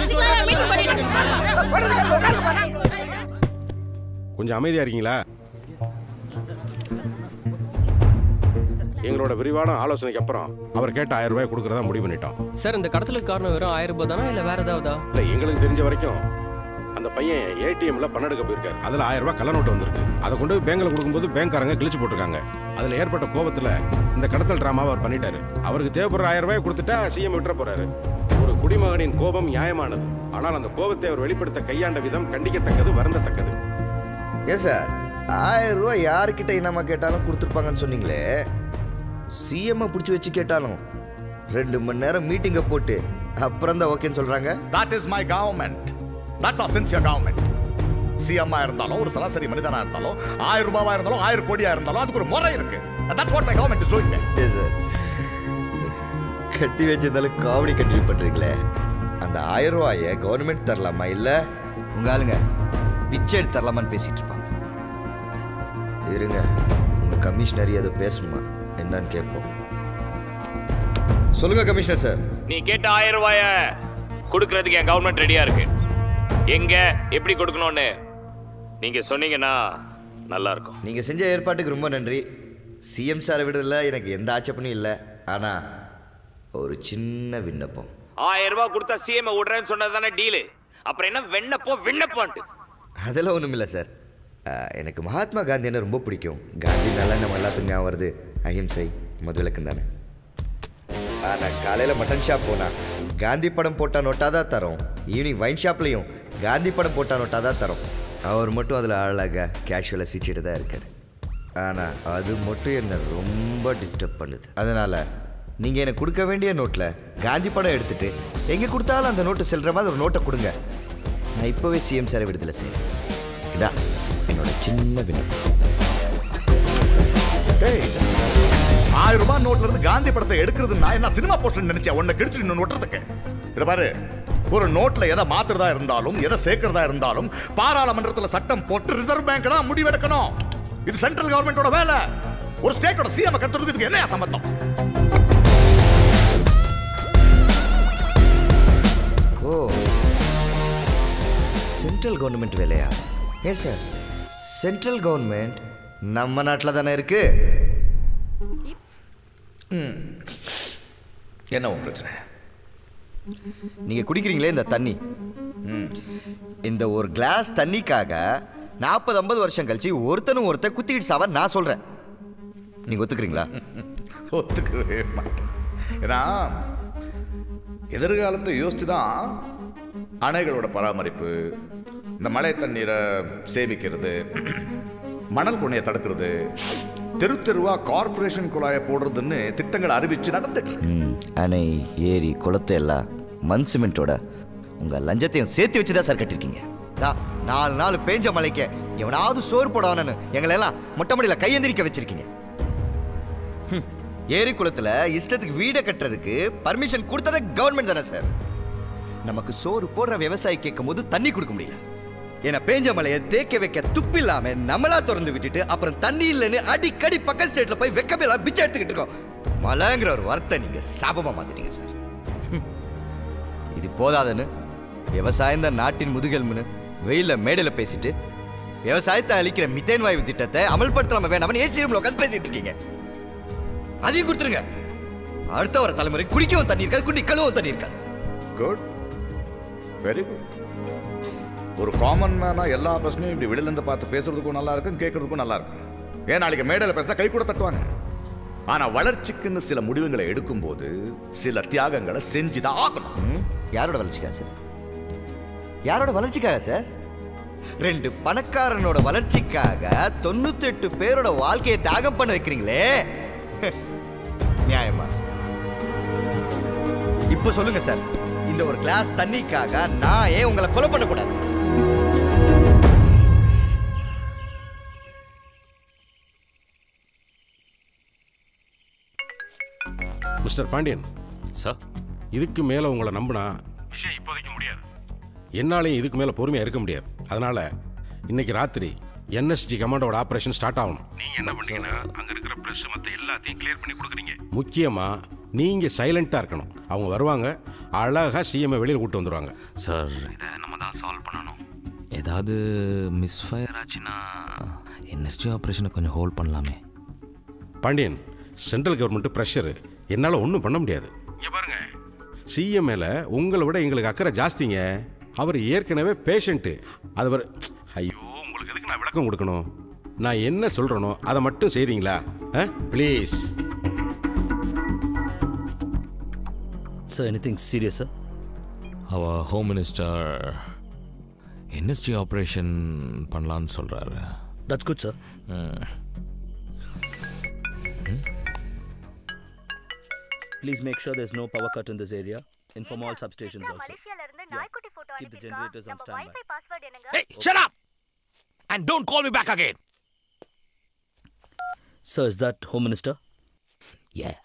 கொஞ்சம் அமைதியா இருக்கீங்களா? எங்களோட விரிவான ஆலோசனைக்கு அப்புறம் அவர் கேட்ட 1000 ரூபாய் கொடுக்கறதா முடிவு பண்ணிட்டோம். சார், இந்த கடத்தலுக்கு காரணம் வெறும் 1000 ரூபாய் தானா இல்ல வேற ஏதாவதா? இல்ல, எங்களுக்கு தெரிஞ்ச வரைக்கும் அந்த பையன் ஏடிஎம்ல பணம் எடுக்க போயிருக்காரு. அதுல 1000 ரூபாய் கள்ள நோட்டு வந்திருக்கு. அதை கொண்டு போய் பேங்க்ல கொடுக்கும்போது பேங்க்காரங்க கிழிச்சு போட்டிருக்காங்க. அதுல ஏற்பட்ட கோபத்துல இந்த கடத்தல் டிராமாவை அவர் பண்ணிட்டாரு. அவருக்கு தேவைப்படுற 1000 ரூபாய் கொடுத்துட்டா சிஎம் விட்டுற போறாரு. ஒரு குடிமகனின் கோபம் நியாயமானது. ஆனால் அந்த கோபத்தை அவர் வெளிப்படுத்த கையாண்ட விதம் கண்டிக்கத்தக்கது, வருந்தத்தக்கது. ஏன் சார் 1000 ரூபாய் யாருக்கிட்ட இனமா கேட்டாலும் கொடுத்துருப்பாங்கன்னு சொன்னீங்களே, சிஎம் பிடிச்சி வச்சு கேட்டாலும் 2 மணி நேரம் மீட்டிங்கை போட்டு அப்புறம் தான் ஓகேன்னு சொல்றாங்க. That is my government. That's our sincere government. சிஎம்மா இருந்தாலும் ஒரு சராசரி மனிதனா இருந்தாலும் 1000 ரூபாவா இருந்தாலும் 1000 கோடியா இருந்தாலும் அதுக்கு ஒரு முறை இருக்கு. That's what my government is doing. Sir கட்டி வச்சிருந்தாலும் காமெடி கண்டினியூ பண்றீங்களே. அந்த 1000 ரூபாயை கவர்மெண்ட் தரலாமா இல்ல உங்க ஆளுங்க பிச்சை எடுத்து தரலாமான்னு பேசிட்டு இருப்பாங்க. இருங்க, உங்க கமிஷனரி அதை பேசணுமா என்னன்னு கேட்போம். சொல்லுங்க கமிஷனர் சார். நீ கேட்ட 1000 ரூபாய கொடுக்கறதுக்கு என் கவர்மெண்ட் ரெடியா இருக்கு. எங்க எப்படி கொடுக்கணும்னு நீங்க சொன்னீங்கன்னா நல்லா இருக்கும். நீங்க செஞ்ச ஏற்பாட்டுக்கு ரொம்ப நன்றி. சிஎம் சாரை விடுறதுல எனக்கு எந்த ஆட்சேபனையும் இல்லை. ஆனா ஒரு சின்ன விண்ணப்பம். 1000 ரூபாய் கொடுத்தா சிஎம் விடுறேன்னு சொன்னது தானே டீலு. அப்புறம் என்ன விண்ணப்பம்ட்டு? அதெல்லாம் ஒன்றும் இல்லை சார். எனக்கு மகாத்மா காந்தியை ரொம்ப பிடிக்கும். காந்தி நல்லா நம்ம எல்லாத்துக்கும் ஞாபகம் வருது. அஹிம்சை முதலுக்கும் தானே. ஆனால் காலையில் மட்டன் ஷாப் போனால் காந்தி படம் போட்டால் நோட்டாக தான் தரோம். ஈவினிங் வைன் ஷாப்லேயும் காந்தி படம் போட்டால் நோட்டாக தான் தரோம். அவர் மட்டும் அதில் அழகாக கேஷுவலாக சிரிச்சிட்டு தான் இருக்கார். ஆனால் அது மட்டும் என்னை ரொம்ப டிஸ்டர்ப் பண்ணுது. அதனால் நீங்கள் எனக்கு கொடுக்க வேண்டிய நோட்டில் காந்தி படம் எடுத்துகிட்டு எங்கே கொடுத்தாலும் அந்த நோட்டு செல்கிற மாதிரி ஒரு நோட்டை கொடுங்க. நான் இப்போவே சிஎம் சாரை விடுதலை செய்கிறேன். இதான் என்னோட சின்ன விண்ணப்பம். 1000 ரூபாய் நோட்ல இருந்து காந்தி படத்தை எடுக்கிறது நான் என்ன சினிமா போஸ்டர் நினைச்சேன். ஒன்ன கிழிச்சு இன்னும் நோட்டுறதுக்கு. இத பாரு, ஒரு நோட்ல எதை மாத்துறதா இருந்தாலும் எதை சேர்க்கிறதா இருந்தாலும் பாராளுமன்றத்தில் சட்டம் போட்டு ரிசர்வ் பேங்க் தான் முடிவெடுக்கணும். இது சென்ட்ரல் கவர்மெண்டோட வேலை. ஒரு ஸ்டேட்டோட சிஎம் கட்டுறதுக்கு என்ன சம்பந்தம்? ஓ, சென்ட்ரல் கவர்மெண்ட் வேலையா? ஏன் சார், சென்ட்ரல் கவர்மெண்ட் நம்ம நாட்டில் தானே இருக்கு. என்ன உன் பிரச்சனை? நீங்க குடிக்கிறீங்களே இந்த தண்ணி, இந்த ஒரு கிளாஸ் தண்ணிக்காக 40-50 வருஷம் கழிச்சு ஒருத்தன் குத்திக்கிட்டு சாவ நான் சொல்றேன். நீங்க ஒத்துக்கிறீங்களா? ஒத்துக்கவே மாட்டேன். ஏன்னா எதிர்காலத்தை யோசிச்சு தான் அணைகளோட பராமரிப்பு, இந்த மழை தண்ணீரை சேமிக்கிறது, மணல் கொண்டையை தடுக்கிறது, தெரு தெருவா கார்பரேஷன் குழாயை போடுறதுன்னு திட்டங்களை அறிவிச்சு நடந்துட்டு அணை, ஏரி, குளத்தை எல்லாம் மண் சிமெண்டோட உங்க லஞ்சத்தையும் சேர்த்து வச்சுதான் சார் கட்டிருக்கீங்க. 4 நாள் பேஞ்ச மழைக்கு எவனாவது சோறு போடவானு எங்களை எல்லாம் மொட்டை மாடியில் கையெந்திரிக்க வச்சிருக்கீங்க. ஏரி குளத்துல இஷ்டத்துக்கு வீடை கட்டுறதுக்கு பர்மிஷன் கொடுத்ததே கவர்மெண்ட் தானே சார். நமக்கு சோறு போடுற விவசாயி கேட்கும் போது தண்ணி கொடுக்க முடியல. ஏன்னா பேஞ்ச மலையை தேக்க வைக்க துப்பு இல்லாம நம்மளா திறந்து விட்டுட்டு அப்புறம் தண்ணி இல்லைன்னு அடிக்கடி பக்க ஸ்டேட்ல போய் வெக்கமே பிச்சை எடுத்துக்கிட்டு இருக்கோம். மழைங்கிற ஒரு வார்த்தை நீங்க சாபமா மாத்திட்டீங்க சார். இது போதாதுன்னு விவசாயம் தான் நாட்டின் முதுகெலும்புன்னு வெயில மேடையில பேசிட்டு விவசாயத்தை அழிக்கிற மித்தேன் வாயு திட்டத்தை அமல்படுத்தலாம வேணாம்னு ஏசி ரூம்ல உட்காந்து பேசிட்டு இருக்கீங்க. அதையும் கொடுத்துருங்க. அடுத்த வர தலைமுறை குடிக்கவும் தண்ணி இருக்காது, குடிக்கவும் தண்ணி இருக்காது. Good, very good. ஒரு காமன் மேனா எல்லா பிரச்சனையும் இப்படி வெளியில இருந்து பார்த்து பேசுறதுக்கும் நல்லா இருக்கும், கேட்கறதுக்கும் நல்லா இருக்கும். ஏன் நாளைக்கு மேடையில் பேசினா கை கூட தட்டுவாங்க. ஆனா வளர்ச்சிக்குன்னு சில முடிவுகளை எடுக்கும் போது சில தியாகங்களை செஞ்சுதான் ஆகணும். யாரோட வளர்ச்சிக்காக சார்? யாரோட வளர்ச்சிக்காக சார்? 2 பணக்காரனோட வளர்ச்சிக்காக 98 பேரோட வாழ்க்கையை தியாகம் பண்ண வைக்கிறீங்களே, நியாயமா? இப்போ சொல்லுங்க சார், இந்த ஒரு கிளாஸ் தண்ணிக்காக நான் ஏன் உங்களை கொலை பண்ணக்கூடாது? மிஸ்டர் பாண்டியன் சார், இதுக்கு மேலே உங்களை நம்பினா விஷயம் இப்போதைக்கு முடியாது. என்னாலையும் இதுக்கு மேலே பொறுமையாக இருக்க முடியாது. அதனால இன்னைக்கு ராத்திரி என்எஸ்ஜி கமாண்டோட ஆப்ரேஷன் ஸ்டார்ட் ஆகணும். நீங்க என்ன பண்ணீங்கன்னா அங்க இருக்கிற பிரஸ் மத்த எல்லாத்தையும் கிளியர் பண்ணி கொடுக்குறீங்க. முக்கியமாக நீங்கள் சைலண்ட்டாக இருக்கணும். அவங்க வருவாங்க, அழகாக சிஎம்ஐ வெளியில் கூட்டு வந்துடுவாங்க. சார், இதை நம்ம தான் சால்வ் பண்ணணும். ஏதாவது மிஸ் ஃபயர் ஆச்சுன்னா என்எஸ்டி ஆப்ரேஷனை கொஞ்சம் ஹோல்ட் பண்ணலாமே. பாண்டியன், சென்ட்ரல் கவர்மெண்ட் ப்ரெஷரு, என்னால் ஒன்றும் பண்ண முடியாது. இங்க பாருங்க, சிஎம் மேலே உங்களை விட எங்களுக்கு அக்கறை ஜாஸ்திங்க. அவர் ஏற்கனவே பேஷண்ட்டு. அது ஐயோ, உங்களுக்கு எதுக்கு நான் விளக்கம் கொடுக்கணும்? நான் என்ன சொல்கிறேனோ அதை மட்டும் செய்கிறீங்களா? Please. Sir, anything serious sir? அவர் ஹோம் மினிஸ்டர் என்எஸ்டி ஆப்ரேஷன் பண்ணலான்னு சொல்கிறாரு. That's good sir. Please make sure there's no power cut in this area. Inform all substations also. Keep the generators on standby. Hey, shut up! And don't call me back again. Sir, is that Home Minister? Yeah,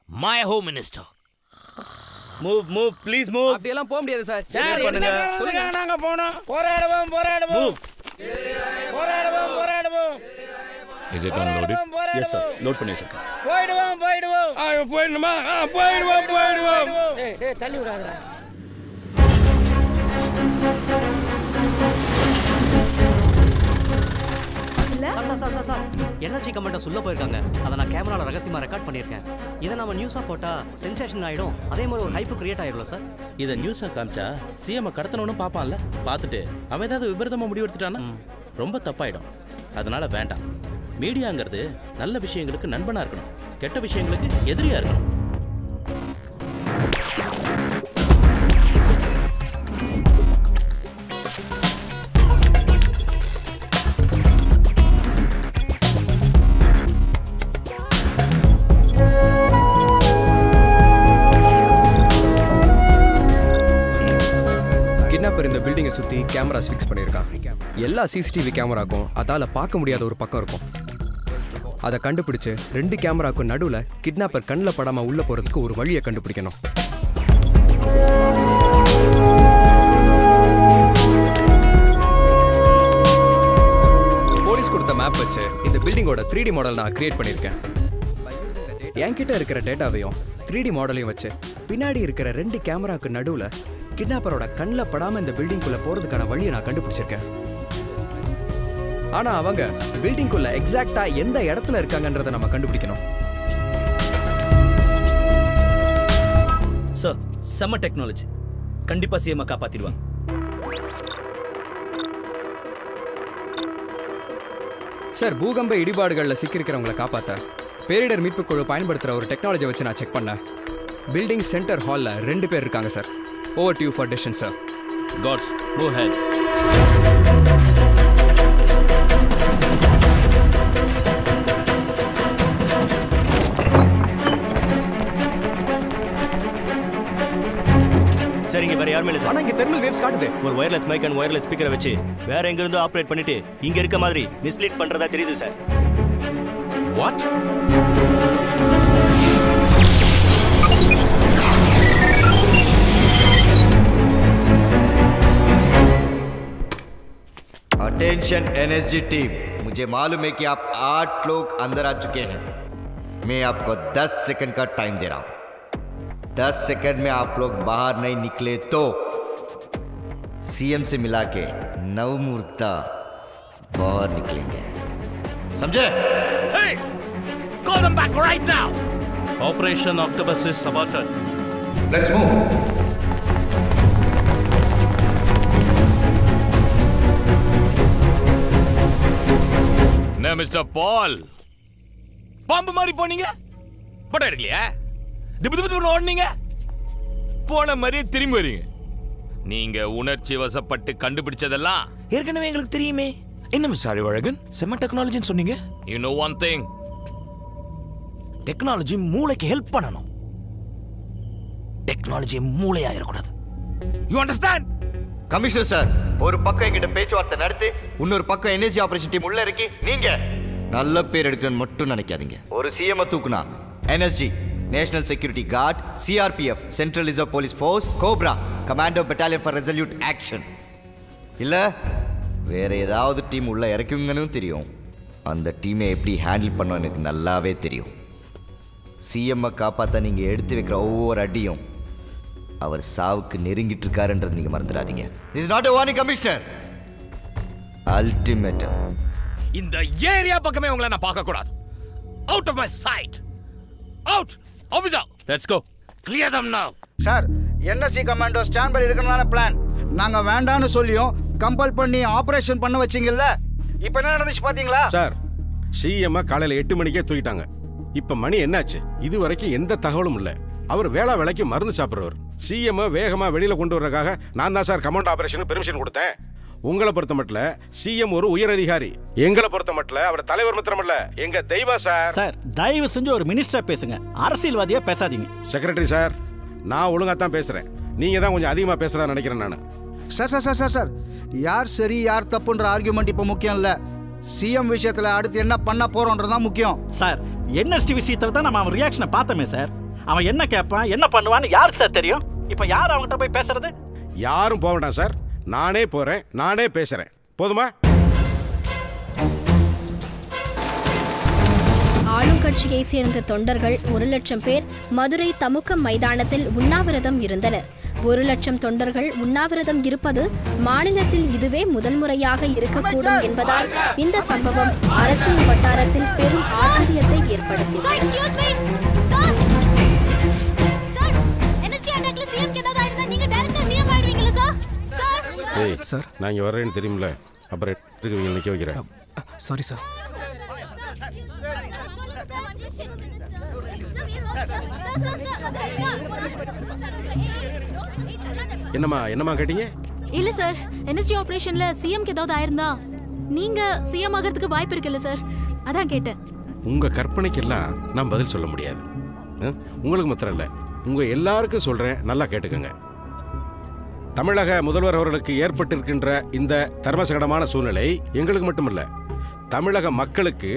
my Home Minister. Move, please move. அப்படியெல்லாம் போக முடியாது sir. Sir, சொல்லுங்க, நாங்க போறோம். போராடுவோம். Move. போராடுவோம். Is it unloaded? Yes sir, load பண்ணி வச்சிருக்கேன். போயிடுவோம். போயிடணுமா? போயிடுவோம். டேய் தள்ளி விடாதடா. சார், எனர்ஜி கமெண்ட்டை சொல்ல போயிருக்காங்க. அதை நான் கேமராவில் ரகசியமாக ரெக்கார்ட் பண்ணியிருக்கேன். இதை நம்ம நியூஸாக போட்டால் சென்சேஷன் ஆகிடும். அதே மாதிரி ஒரு ஹைப்பு கிரியேட் ஆகிடும் சார். இதை நியூஸாக காமிச்சா சிஎம் கடத்தணும்னு பார்ப்பான்ல, பார்த்துட்டு அவன் ஏதாவது விபரீதமாக முடிவு எடுத்துட்டானா ரொம்ப தப்பாயிடும். அதனால வேண்டாம். மீடியாங்கிறது நல்ல விஷயங்களுக்கு நண்பனாக இருக்கணும், கெட்ட விஷயங்களுக்கு எதிரியாக இருக்கணும். கிட்னாப்பர் இந்த பில்டிங்கை சுற்றி கேமராஸ் ஃபிக்ஸ் பண்ணியிருக்கான். எல்லா சிசிடிவி கேமராக்கும் அதால் பார்க்க முடியாத ஒரு பக்கம் இருக்கும். அதை கண்டுபிடிச்சு 2 கேமராக்கும் நடுவில் கிட்னாப்பர் கண்ணில் படாமல் உள்ளே போகிறதுக்கு ஒரு வழியை கண்டுபிடிக்கணும். போலீஸ் கொடுத்த மேப் வச்சு இந்த பில்டிங்கோட 3D மாடல் நான் கிரியேட் பண்ணியிருக்கேன். என்கிட்ட இருக்கிற டேட்டாவையும் 3D மாடலையும் வச்சு பின்னாடி இருக்கிற 2 கேமராக்கு நடுவில் கிட்னாப்பரோட கண்ணில் படாமல் இந்த பில்டிங்குள்ளே போகிறதுக்கான வழியை நான் கண்டுபிடிச்சிருக்கேன். ஆனால் அவங்க பில்டிங்குள்ள எக்ஸாக்டாக எந்த இடத்துல இருக்காங்கன்றதை நம்ம கண்டுபிடிக்கணும். சார், செம்ம டெக்னாலஜி. கண்டிப்பாக சிஎம்ஐ காப்பாற்றிடுவாங்க. சார், பூகம்ப இடிபாடுகளில் சிக்கியிருக்கிறவங்களை காப்பாற்ற பேரிடர் மீட்பு குழு பயன்படுத்துகிற ஒரு டெக்னாலஜி வச்சு நான் செக் பண்ணேன். பில்டிங் சென்டர் ஹாலில் 2 பேர் இருக்காங்க sir. Over to you for decision, sir. Gods, go ahead. சரிங்க, வேற யாருமே இல்லை சார். ஆனால் இங்கே தெர்மல் வேவ்ஸ் காட்டுது. ஒரு ஒயர்லெஸ் மைக் அண்ட் ஒயர்லெஸ் ஸ்பீக்கரை வச்சு வேற எங்கிருந்து ஆப்ரேட் பண்ணிட்டு இங்க இருக்க மாதிரி மிஸ்லீட் பண்றதா தெரியுது sir. What? Attention NSG team, मुझे मालूम है कि आप 8 लोग अंदर आ चुके हैं. मैं आपको 10 सेकंड का टाइम दे रहा हूं. 10 सेकंड में आप लोग बाहर नहीं निकले तो सीएम से मिला के नवमुर्ता बाहर निकलेंगे. समझे? Hey! Call them back right now! Operation Octopus is aborted. Let's move. Mister Paul, பாம்பு மாதிரி போனீங்க, படம் எடுக்கலையா? திப்பு திப்பு ஓடுனீங்க, போன மாதிரியே திரும்பி வரீங்க. நீங்க உணர்ச்சி வசப்பட்டு கண்டுபிடிச்சதெல்லாம் ஏற்கனவே எங்களுக்கு தெரியுமே. என்ன மிஸ்டர் அறிவழகன், செம்ம டெக்னாலஜின்னு சொன்னீங்க. You know one thing, technology மூளைக்கு ஹெல்ப் பண்ணணும், டெக்னாலஜி மூளையாயிடக்கூடாது. You understand? கமிஷனர் சார், ஒரு பக்கம் என்கிட்ட பேச்சுவார்த்தை நடத்தி இன்னொரு பக்கம் என்எஸ்ஜி ஆபரேஷன் டீம் உள்ள இறக்கி நீங்க நல்ல பேர் எடுக்கணும்னு மட்டும் நினைக்காதீங்க. ஒரு சிஎம் தூக்குனா NSG, national security guard, CRPF, central reserve police force, cobra, commando battalion for resolute action, இல்ல வேற ஏதாவது டீம் உள்ள இறக்குங்கன்னு தெரியும். அந்த டீமை எப்படி ஹேண்டில் பண்ண எனக்கு நல்லாவே தெரியும். சிஎம்ஐ காப்பாற்ற நீங்க எடுத்து வைக்கிற ஒவ்வொரு அடியும் அவர் சாவுக்கு நெருங்கிட்டு இருக்காருன்றது நீங்க மறந்துடாதீங்க. This is not a warning, Commissioner. Ultimatum. இந்த ஏரியா பக்கமே உங்களை நான் பார்க்க கூடாது. Out of my sight. Out. Officer, let's go. Clear them now. Sir, NSC commando stand by இருக்கணும்னு பிளான். நாங்க வேண்டான்னு சொல்லியும் கம்பல் பண்ணி ஆபரேஷன் பண்ண வச்சீங்கல்ல, இப்போ என்ன நடந்துச்சு பாத்தீங்களா? சார், சிஎம் காலையில 8 மணிக்கே தூக்கிட்டாங்க. இப்ப மணி என்னாச்சு? இது வரைக்கும் எந்த தகவலும் இல்ல. அவர் வேளா வேலைக்கு மருந்து சாப்பிடுறவர். சிஎம் வேகமா வெளியில கொண்டு வர்றதுக்காக நான் தான் சார் கமாண்டோ ஆபரேஷனுக்கு பெர்மிஷன் கொடுத்தேன். உங்களை பொறுத்த மட்டும் சிஎம் ஒரு உயர் அதிகாரி, எங்களை பொறுத்த மட்டும் அவர் தலைவர் மாத்திரமல்ல, எங்க தெய்வம் சார். சார், தயவு செஞ்சு ஒரு மினிஸ்டரா பேசுங்க, அரசியல்வாதியா பேசாதீங்க. செக்ரட்டரி சார், நான் ஒழுங்கா தான் பேசுறேன், நீங்க தான் கொஞ்சம் அதிகமா பேசுறதா நினைக்கிறேன் நான். Sir sir sir sir sir யார் சரி யார் தப்புன்ற ஆர்குமெண்ட் இப்போ முக்கியம் இல்ல. சிஎம் விஷயத்துல அடுத்து என்ன பண்ண போறோம்ன்றதான் முக்கியம். சார், என்எஸ்டி விஷயத்துல தான் நம்ம அவன் ரியாக்ஷனை பார்த்தோமே சார். அவன் என்ன கேட்பான், என்ன பண்ணுவான்னு யாருக்கு சார் தெரியும்? இப்போ யார் அவங்ககிட்ட போய் பேசுறது? யாரும் போக வேண்டாம் சார், நானே போறேன், நானே பேசுறேன். போதுமா? ஆளும் கட்சியை சேர்ந்த தொண்டர்கள் 1,00,000 பேர் மதுரை தமுக்கம் மைதானத்தில் உண்ணாவிரதம் இருந்தனர். 1,00,000 தொண்டர்கள் உண்ணாவிரதம் இருப்பது மாநிலத்தில் இதுவே முதல் முறையாக இருக்கக்கூடும் என்பதால் இந்த சம்பவம் அரசியல் வட்டாரத்தில் பெரும் ஆச்சரியத்தை ஏற்படுத்தியது. ஏய் சார், நான் இங்கே வர்றேன்னு தெரியுமில்ல, அப்புறம் இருக்குவீங்க நிற்க வைக்கிறேன். Sorry sir. என்னம்மா கேட்டீங்க? இல்ல சார், என்எஸ்டி ஆபரேஷன்ல சிஎம்க்கு ஏதாவது ஆயிருந்தா நீங்க சிஎம் ஆகிறதுக்கு வாய்ப்பு இருக்குல்ல சார், அதான் கேட்டேன். உங்க கற்பனைக்கெல்லாம் நான் பதில் சொல்ல முடியாது. உங்களுக்கு மாத்திரம் இல்லை, உங்க எல்லாருக்கும் சொல்றேன், நல்லா கேட்டுக்கங்க. தமிழக முதல்வர் அவர்களுக்கு ஏற்பட்டிருக்கின்ற இந்த தர்மசங்கடமான சூழ்நிலை எங்களுக்கு மட்டுமல்ல, தமிழக மக்களுக்கு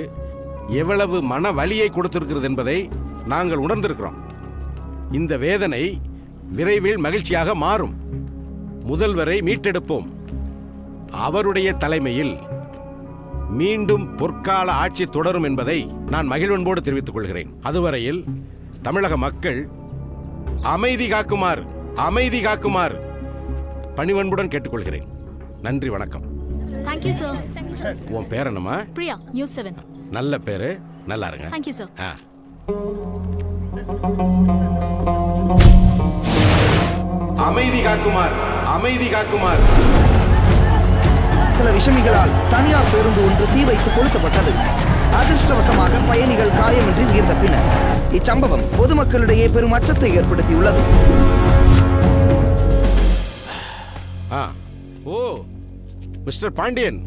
எவ்வளவு மன வலியை கொடுத்திருக்கிறது என்பதை நாங்கள் உணர்ந்திருக்கிறோம். இந்த வேதனை விரைவில் மகிழ்ச்சியாக மாறும். முதல்வரை மீட்டெடுப்போம். அவருடைய தலைமையில் மீண்டும் பொற்கால ஆட்சி தொடரும் என்பதை நான் மகிழ்வன்போடு தெரிவித்துக் கொள்கிறேன். அதுவரையில் தமிழக மக்கள் அமைதி காக்குமாறு பணிவன்புடன் கேட்டுக்கொள்கிறேன். நன்றி, வணக்கம். Thank you sir. உன் பேர் என்னம்மா? பிரியா, நியூஸ் 7. நல்ல பேரு, நல்லா இருங்க. Thank you sir. அமைதி காக்குமார். சில விஷமிகளால் தனியார் பேருந்து ஒன்று தீ வைத்து கொளுத்தப்பட்டது. அதிர்ஷ்டவசமாக பயணிகள் காயமின்றி உயிர் தப்பினர். இச்சம்பவம் பொதுமக்களிடையே பெரும் அச்சத்தை ஏற்படுத்தியுள்ளது. ஓ மிஸ்டர் பாண்டியன்,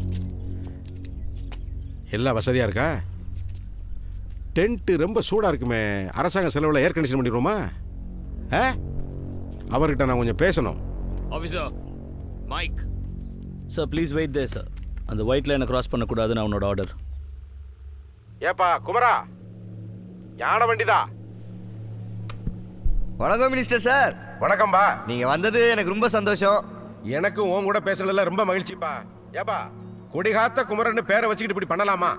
எல்லாம் வசதியா இருக்கா? டென்ட் ரொம்ப சூடா இருக்குமே, அரசாங்க செலவுல ஏர் கண்டிஷன் பண்ணிடுவோமா? அவர்கிட்ட நான் கொஞ்சம் பேசணும். Officer Mike sir, please wait there sir. அந்த ஒயிட் லைனை கிராஸ் பண்ணக்கூடாதுன்னு அவனோட ஆர்டர். ஏப்பா குமரா, யானை வண்டிதா. வணக்கம் மினிஸ்டர் சார். வணக்கம்பா. நீங்க வந்தது எனக்கு ரொம்ப சந்தோஷம். எனக்கும் உன் கூட பேசுறதுல ரொம்ப மகிழ்ச்சிப்பா. ஏப்பா, கொடிகாத்த குமரன்னு பேரை வச்சுக்கிட்டு இப்படி பண்ணலாமா?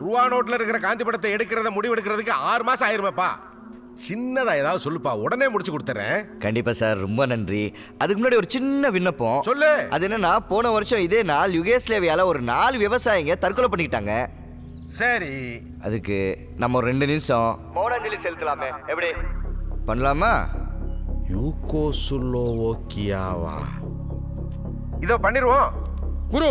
ரூபா நோட்ல இருக்கிற காந்தி படத்தை எடுக்கிறத முடிவெடுக்கிறதுக்கு 6 மாசம் ஆயிருமேப்பா. சின்னதா ஏதாவது சொல்லுப்பா, உடனே முடிச்சு கொடுத்துறேன். கண்டிப்பா சார், ரொம்ப நன்றி. அதுக்கு முன்னாடி ஒரு சின்ன விண்ணப்பம். சொல்லு. அது என்னன்னா, போன வருஷம் இதே நாள் யுகேஸ்லேவியால ஒரு 4 விவசாயிங்க தற்கொலை பண்ணிக்கிட்டாங்க. சரி, அதுக்கு நம்ம ஒரு 2 நிமிஷம் மௌனாஞ்சலி செலுத்தலாமே, எப்படி பண்ணலாமா? யூகோஸ்லோவோக்கியாவா? இதோ பண்ணிடுவோம். குரு,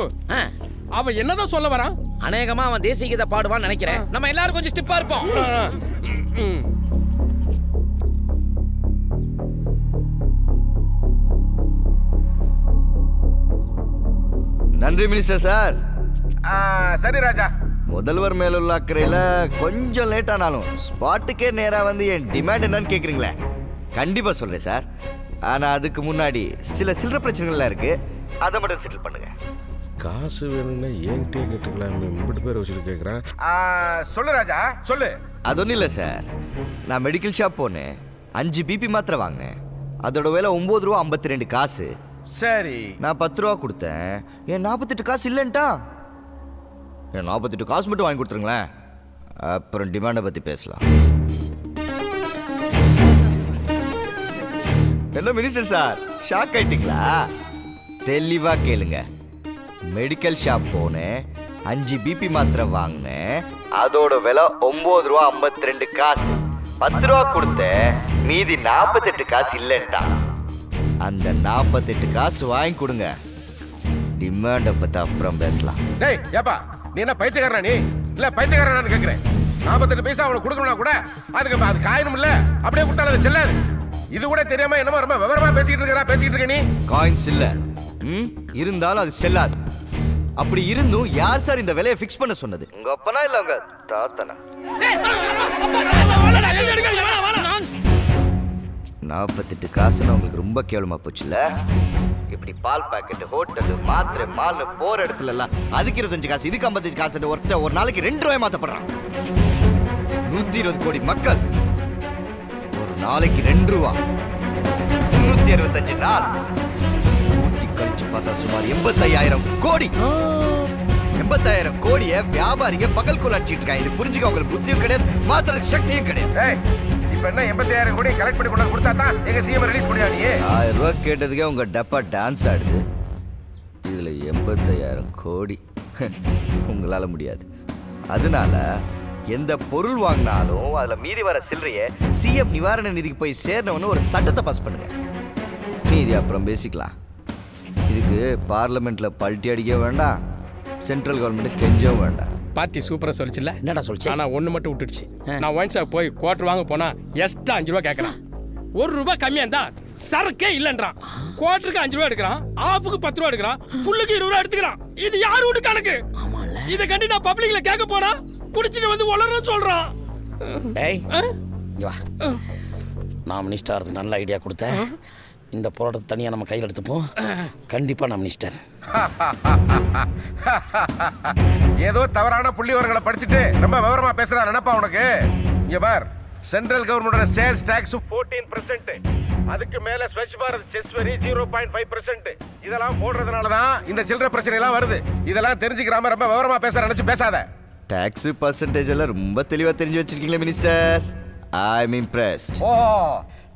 அவன் என்னதான் சொல்ல வரான்? அநேகமா அவன் தேசிய கீதை பாடுவான்னு நினைக்கிறேன். நம்ம எல்லாரும் கொஞ்சம் ஸ்டிப்பா இருப்போம். நன்றி மினிஸ்டர் சார். சரி ராஜா. முதல்வர் மேலுள்ள அக்கறையில் கொஞ்சம் லேட் ஆனாலும் ஸ்பாட்டுக்கே நேராக வந்து என் டிமாண்ட் என்னன்னு கேட்குறீங்களே, கண்டிப்பாக சொல்கிறேன் சார். ஆனால் அதுக்கு முன்னாடி சில சில்லற பிரச்சனைகள்லாம் இருக்குது, அதை மட்டும் செட்டில் பண்ணுங்க. காசு வேணும்னா என்கிட்டே கேட்டுக்கலாமே, 3 பேர் வச்சுட்டு கேட்குறேன். சொல்லு ராஜா சொல்லு. அது ஒன்றும் இல்லை சார், நான் மெடிக்கல் ஷாப் போனேன், 5 பிபி மாத்திரை வாங்கினேன், அதோட விலை 9 ரூபா 52 காசு. சரி, நான் 10 ரூபா கொடுத்தேன், என் 48 காசு இல்லைன்ட்டா. என் 48 காசு மட்டும் வாங்கி கொடுத்துருங்களேன், அப்புறம் டிமாண்டை பற்றி பேசலாம். என்ன மினிஸ்டர் சார், ஷாக் ஆயிட்டீங்களா? தெளிவாக கேளுங்க. மெடிக்கல் ஷாப் போனேன், 5 பிபி மாத்திரை வாங்கினேன், அதோட விலை 9 ரூபா 52 காசு. 10 ரூபா கொடுத்தேன், மீதி 48 காசு இல்லைன்ட்டா. அந்த 48 காசு வாங்கி கொடுங்க, டிமாண்டை பற்றி அப்புறம் பேசலாம். டேய் ஏப்பா, நீ என்ன பைத்தியக்காரனா? நீ இல்ல பைத்தியக்காரனான்னு கேட்குறேன். 48 பைசா அவனுக்கு கொடுக்கணும்னா கூட அது காயினும் இல்ல, அப்படியே கொடுத்தாலும் அது செல்லாது. இது கூட தெரியாம என்னமோ ரொம்ப விவரமா பேசிக்கிட்டு இருக்க நீ. காயின்ஸ் இல்ல, இருந்தாலும் அது செல்லாது. அப்படி இருந்தும் யார் சார் இந்த விலையை ஃபிக்ஸ் பண்ண சொன்னது? உங்க அப்பனா இல்ல உங்க தாத்தனா? 48 காசுன்னு உங்களுக்கு ரொம்ப கேவலமா போச்சுல்ல. இப்படி பால் பாக்கெட், ஹோட்டல், மாத்திரை, மால் போற இடத்துல எல்லாம் அதுக்கு 25 காசு, இதுக்கு 55 காசு. ஒரு நாளைக்கு 2 ரூபாய் மாத்தப்படுறான். 120 கோடி மக்கள், ஒரு நாளைக்கு 2 ரூபா, 365 நாள் கூட்டி கழிச்சு பார்த்தா சுமார் 85,000 கோடி. 85,000 கோடியை வியாபாரிங்க பகல் கொள்ளாச்சிட்டு இருக்காங்க. இது புரிஞ்சுக்க உங்களுக்கு புத்தியும் கிடையாது, மாத்திரத்துக்கு சக்தியும் கிடையாது. இப்ப என்ன 85,000 கோடி கலெக்ட் பண்ணி கொண்டு கொடுத்தா தான் எங்க சிஎம் ரிலீஸ் பண்ணியா? நீ 1000 ரூபாய் கேட்டதுக்கே உங்க டப்பா டான்ஸ் ஆடுது. இதுல 85,000 கோடி உங்களால முடியாது. அதனால எந்த பொருள் வாங்கினாலும் அதுல மீதி வர சில்லறைய சிஎம் நிவாரண நிதிக்கு போய் சேரணும்னு ஒரு சட்டத்தை பாஸ் பண்ணுங்க. மீதி அப்புறம் பேசிக்கலாம். இதுக்கு பார்லிமெண்ட்ல பல்ட்டி அடிக்க வேண்டாம், சென்ட்ரல் கவர்மெண்ட் கெஞ்சவும் வேண்டாம். பார்ட்டி சூப்பரா சொல்லிச்சுல. என்னடா சொல்லிச்சு? ஆனா ஒண்ணு மட்டும் விட்டுடுச்சு. நான் ஒயின் ஷாப் போய் குவார்டர் வாங்க போனா எக்ஸ்ட்ரா 5 ரூபா கேட்கறான். 1 ரூபா கம்மியா இருந்தா சரக்கே இல்லன்றான். குவார்டருக்கு 5 ரூபா எடுக்கிறான், ஆஃபுக்கு 10 ரூபா எடுக்கிறான், ஃபுல்லுக்கு 20 ரூபா எடுத்துக்கிறான். இது யார் வீட்டு கணக்கு? இதை கண்டி நான் பப்ளிக்ல கேட்க போனா குடிச்சிட்டு வந்து வளர்றன்னு சொல்றான். டேய் இங்க வா. நான் மினிஸ்டர் ஆகிறதுக்கு நல்ல ஐடியா கொடுத்தேன். இந்த போராட்டத்தை தனியா நம்ம கையில் எடுத்துப்போம். கண்டிப்பா நான் மினிஸ்டர். ஏதோ தவறான புள்ளிவரங்களை படிச்சுட்டு ரொம்ப விவரமா பேசுறா நினைப்பா உனக்கு. இங்க பார், சென்ட்ரல் கவர்மெண்டோட சேல்ஸ் டாக்ஸ் 14%, அதுக்கு மேல ஸ்வச் பாரத் செஸ் வரி 0.5%. இதெல்லாம் போடுறதுனால தான் இந்த சில்லறை பிரச்சனை எல்லாம் வருது. இதெல்லாம் தெரிஞ்சுக்கிறாம ரொம்ப விவரமா பேச நினைச்சு பேசாத. டாக்ஸ் பர்சன்டேஜ் எல்லாம் ரொம்ப தெளிவா தெரிஞ்சு வச்சிருக்கீங்களே மினிஸ்டர். ஐ அம் இம்ப்ரெஸ்ட். ஓ,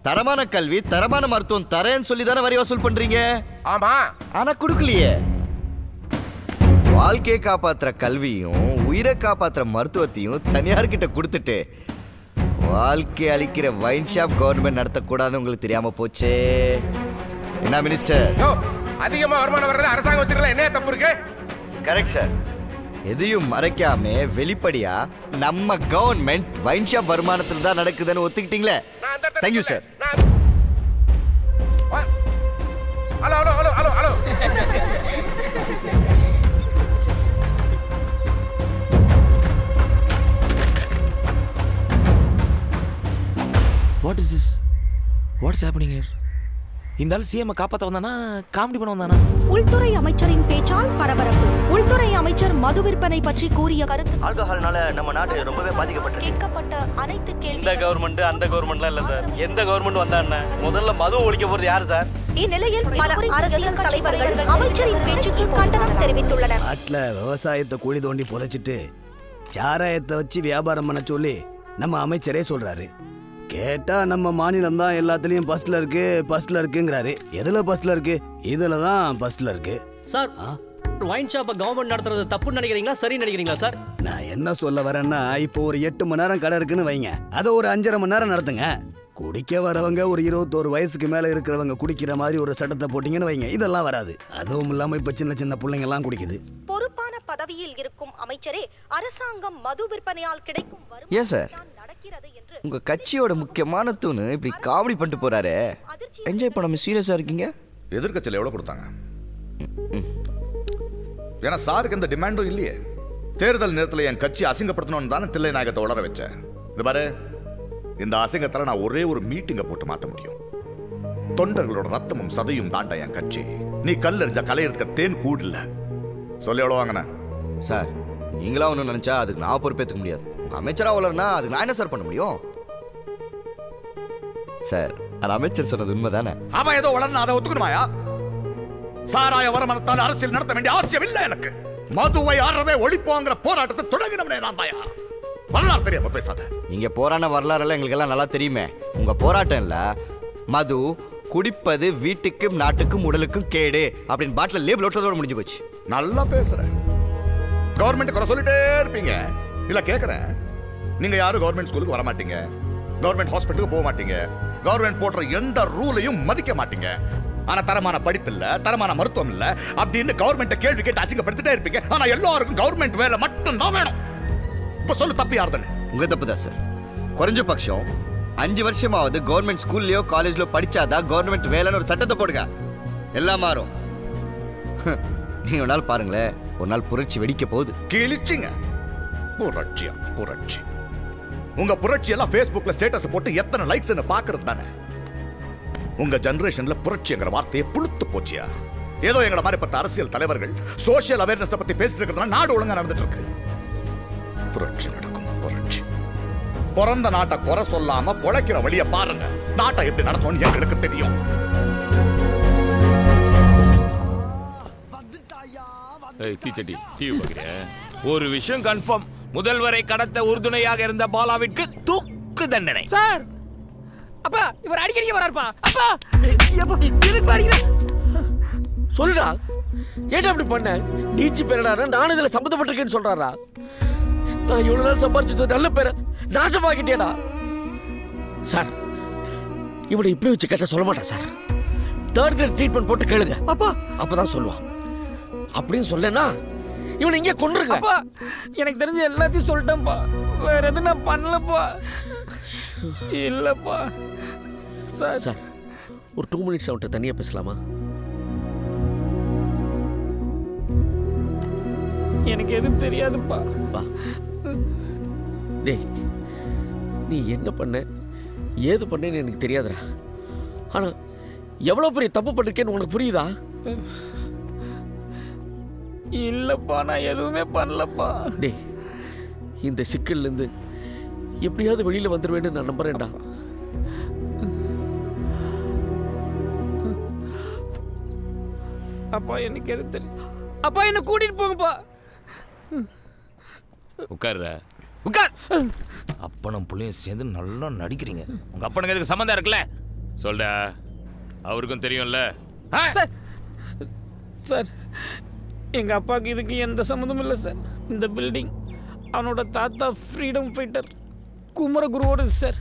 தரமான கல்வி, தரமான மருத்துவம் தரேன்னு சொல்லி தானே வரி வசூல் பண்றீங்க. ஆமா, ஆனா கொடுக்கலையே. வாழ்க்கையை காப்பாத்துற கல்வியும் உயிரை காப்பாத்துற மருத்துவத்தையும் தனியார்கிட்ட கொடுத்துட்டு வாழ்க்கை அளிக்கிற வைன் ஷாப் கவர்மெண்ட் நடத்தக்கூடாதுன்னு உங்களுக்கு தெரியாம போச்சே. என்ன மினிஸ்டர்? அதிகமா வருமானம் வர்றது அரசாங்கம் வச்சிருக்கல, என்ன தப்பு இருக்கு? Correct sir. எதையும் மறைக்காம வெளிப்படையா நம்ம கவர்மெண்ட் வைன் ஷாப் வருமானத்துல தான் நடக்குதுன்னு ஒத்துக்கிட்டீங்களே. Thank you sir. Hello hello hello hello hello. What is this? What's happening here? இந்த ஆள் சிஎம் காப்பாத்த வந்தானா, காமெடி பண்ண வந்தானா? உள்துறை அமைச்சரின் பேச்சால் பரபரப்பு. உள்துறை அமைச்சர் மது விற்பனை பற்றி கூறிய கருத்து. ஆல்கஹால்னால நம்ம நாடு ரொம்பவே பாதிக்கப்பட்டிருக்கு. கேட்கப்பட்ட அனைத்து இந்த கவர்மெண்ட் அந்த கவர்மெண்ட்லாம் இல்ல சார். எந்த கவர்மெண்ட் வந்தா என்ன, முதல்ல மது ஒழிக்க போறது யாரு சார்? இந்நிலையில் பல அரசியல் தலைவர்கள் அமைச்சரின் பேச்சுக்கு கண்டனம் தெரிவித்துள்ளனர். நாட்டில் விவசாயத்தை குழி தோண்டி புதைச்சிட்டு சாராயத்தை வச்சு வியாபாரம் பண்ண சொல்லி நம்ம அமைச்சரே சொல்றாரு. கேட்டா நம்ம மாநிலம் தான் எல்லாத்துலயும் பஸ்ல இருக்குங்கிறாரு. எதுல பஸ்ல இருக்கு? இதுல தான் பஸ்ல இருக்கு சார். வைன் ஷாப்பை கவர்மெண்ட் நடத்துறது தப்புன்னு நினைக்கிறீங்களா, சரி நினைக்கிறீங்களா சார்? நான் என்ன சொல்ல வரேன்னா, இப்போ ஒரு 8 மணி நேரம் கடை இருக்குன்னு வைங்க, அதை ஒரு 5.5 மணி நேரம் நடத்துங்க. குடிக்க வரவங்க ஒரு 21 வயசுக்கு மேல இருக்கிறவங்க குடிக்கிற மாதிரி ஒரு சட்டத்தை போட்டீங்கன்னு வைங்க, இதெல்லாம் வராது. அதுவும் இல்லாம இப்ப சின்ன சின்ன பிள்ளைங்க எல்லாம் குடிக்குது. பொறுப்பான பதவியில் இருக்கும் அமைச்சரே அரசாங்கம் மது விற்பனையால் கிடைக்கும் ஏன் சார் உங்க கட்சியோட முக்கியமான தூணு இப்படி காமெடி பண்ணிட்டு போறாரு? என்ஜாய் பண்ணாம சீரியஸா இருக்கீங்க. எதிர்கட்சியில் எவ்வளவு கொடுத்தாங்க? ஏன்னா சாருக்கு எந்த டிமாண்டும் இல்லையே. தேர்தல் நேரத்தில் என் கட்சி அசிங்கப்படுத்தணும்னு தானே தில்லை நாயகத்தை உளர வச்சேன். இது பாரு, இந்த அசிங்கத்தில் நான் ஒரே ஒரு மீட்டிங்கை போட்டு மாற்ற முடியும். தொண்டர்களோட ரத்தமும் சதையும் தாண்டா என் கட்சி. நீ கல்லெறிஞ்சா கலையறதுக்கு தேன் கூடல. சொல்லி எவ்வளோ வாங்கின சார்? நீங்களா ஒன்று நினைச்சா அதுக்கு நான் பொறுப்பேற்றுக்க முடியாது. உங்க அமைச்சரா வளர்னா அதுக்கு நான் என்ன சார் பண்ண முடியும்? சார், அது அமைச்சர் சொன்னது உண்மைதானே? அவன் ஏதோ வளர்னா அதை ஒத்துக்கணுமாயா? சாராய வருமானத்தால் அரசியல் நடத்த வேண்டிய அவசியம் இல்லை எனக்கு. மதுவை அறவே ஒழிப்போங்கிற போராட்டத்தை தொடங்கினவனே நான் தாயா. வரலாறு தெரியாம பேசாத. நீங்க போராட்ட வரலாறு எல்லாம் எங்களுக்கு எல்லாம் நல்லா தெரியுமே. உங்க போராட்டம் இல்ல, மது குடிப்பது வீட்டுக்கும் நாட்டுக்கும் உடலுக்கும் கேடு அப்படின்னு பாட்டில் லேபிள் ஓட்டுறதோட முடிஞ்சு போச்சு. நல்லா பேசுறேன். கவர்மெண்ட் குறை சொல்லிட்டே இருப்பீங்க. இல்ல கேக்குறேன், நீங்க யாரும் கவர்மெண்ட் ஸ்கூலுக்கு வர மாட்டீங்க, கவர்மெண்ட் ஹாஸ்பிட்டலுக்கு போக மாட்டீங்க, கவர்மெண்ட் போடுற எந்த ரூலையும் மதிக்க மாட்டீங்க. ஆனா தரமான படிப்பு இல்ல, தரமான மருத்துவம் இல்ல அப்படின்னு கவர்மெண்ட் கேள்வி கேட்டு அசிங்கப்படுத்திட்டே இருப்பீங்க. ஆனா எல்லாருக்கும் கவர்மெண்ட் வேலை மட்டும் தான் வேணும். இப்ப சொல்லு, தப்பு யாருதானே? உங்க தப்பு தான் சார். குறைஞ்ச பட்சம் 5 வருஷமாவது கவர்மெண்ட் ஸ்கூல்லயோ காலேஜ்லயோ படிச்சாதான் கவர்மெண்ட் வேலைன்னு ஒரு சட்டத்தை போடுங்க. எல்லாம் மாறும். நீங்க ஒரு நாள் பாருங்களேன், ஒரு நாள் புரட்சி வெடிக்க போகுது. கிழிச்சிங்க. புரட்சியா புரட்சி? உங்க புரட்சி எல்லாம் Facebookல ஸ்டேட்டஸ் போட்டு எத்தனை லைக்ஸ் பாக்குறது தானே. உங்க ஜெனரேஷன்ல புரட்சிங்கிற வார்த்தையை புழுத்து போச்சியா? ஏதோ எங்களை மாதிரி 10 அரசியல் தலைவர்கள் சோசியல் அவேர்னஸ் பத்தி பேசிட்டு இருக்கிறதுனால நாடு ஒழுங்கா நடந்துட்டு இருக்கு. புரட்சி நடக்கும், புரட்சி. பிறந்த நாட்டை குறை சொல்லாம பொழைக்கிற வழிய பாருங்க. நாட்டை எப்படி நடத்தும்னு எங்களுக்கு தெரியும். ஒரு விஷயம் கன்ஃபார்ம், முதல்வரை கடத்த உறுதுணையாக இருந்த பாலாவிற்கு தூக்கு தண்டனை. சார், அப்பா இவர் அடிக்கடி வராருப்பா. அப்பா எதுக்கு அடிக்கிற? சொல்லுடா, ஏன் அப்படி பண்ண? நீச்சி பேரடா, நானும் இதுல சம்மந்தப்பட்டிருக்கேன்னு சொல்றாரா? நான் இவ்வளவு நாள் சம்பாதிச்சது நல்ல பேரை நாசமாக்கிட்டேடா. சார், இவனை இப்படி வச்சு கேட்ட சொல்ல மாட்டான் சார். 3rd கிரேட் ட்ரீட்மெண்ட் போட்டு கேளுங்க அப்பா, அப்பதான் சொல்லுவான். அப்படின்னு சொல்லனா இவனை இங்கே கொண்டுருங்க. அப்பா எனக்கு தெரிஞ்ச எல்லாத்தையும் சொல்லிட்டேன்ப்பா, வேற எதுவும் நான் பண்ணலப்பா. இல்லப்பா சார். சார், ஒரு 2 மினிட்ஸ் அவன்கிட்ட தனியா பேசலாமா? எனக்கு எதுவும் தெரியாதுப்பா. வா. டேய், நீ என்ன பண்ண ஏது பண்ணேன்னு எனக்கு தெரியாதுடா. ஆனா எவ்வளவு பெரிய தப்பு பண்ணிருக்கேன்னு உனக்கு புரியுதா? இல்லப்பா, நான் எதுவுமே பண்ணலப்பா. டேய், இந்த சிக்கல்ல இருந்து எப்படியாவது வெளியில வந்துருவேன்னு நான் நம்புறேன்டா. அப்பா எனக்கு எது தெரியும். அப்பா என்ன கூட்டிட்டு போங்கப்பா. உட்கார்ற, உட்கார். அப்பனும் புள்ளையும் சேர்ந்து நல்லா நடிக்கிறீங்க. உங்க அப்பனுக்கு எதுக்கு சம்மந்தம் இருக்குல்ல? சொல்டா, அவருக்கும் தெரியும்ல. சார், சார், எங்க அப்பாவுக்கு இதுக்கு எந்த சம்மந்தமும் இல்லை சார். இந்த பில்டிங் அவனோட தாத்தா ஃப்ரீடம் ஃபைட்டர் குமரகுருவோட சார்.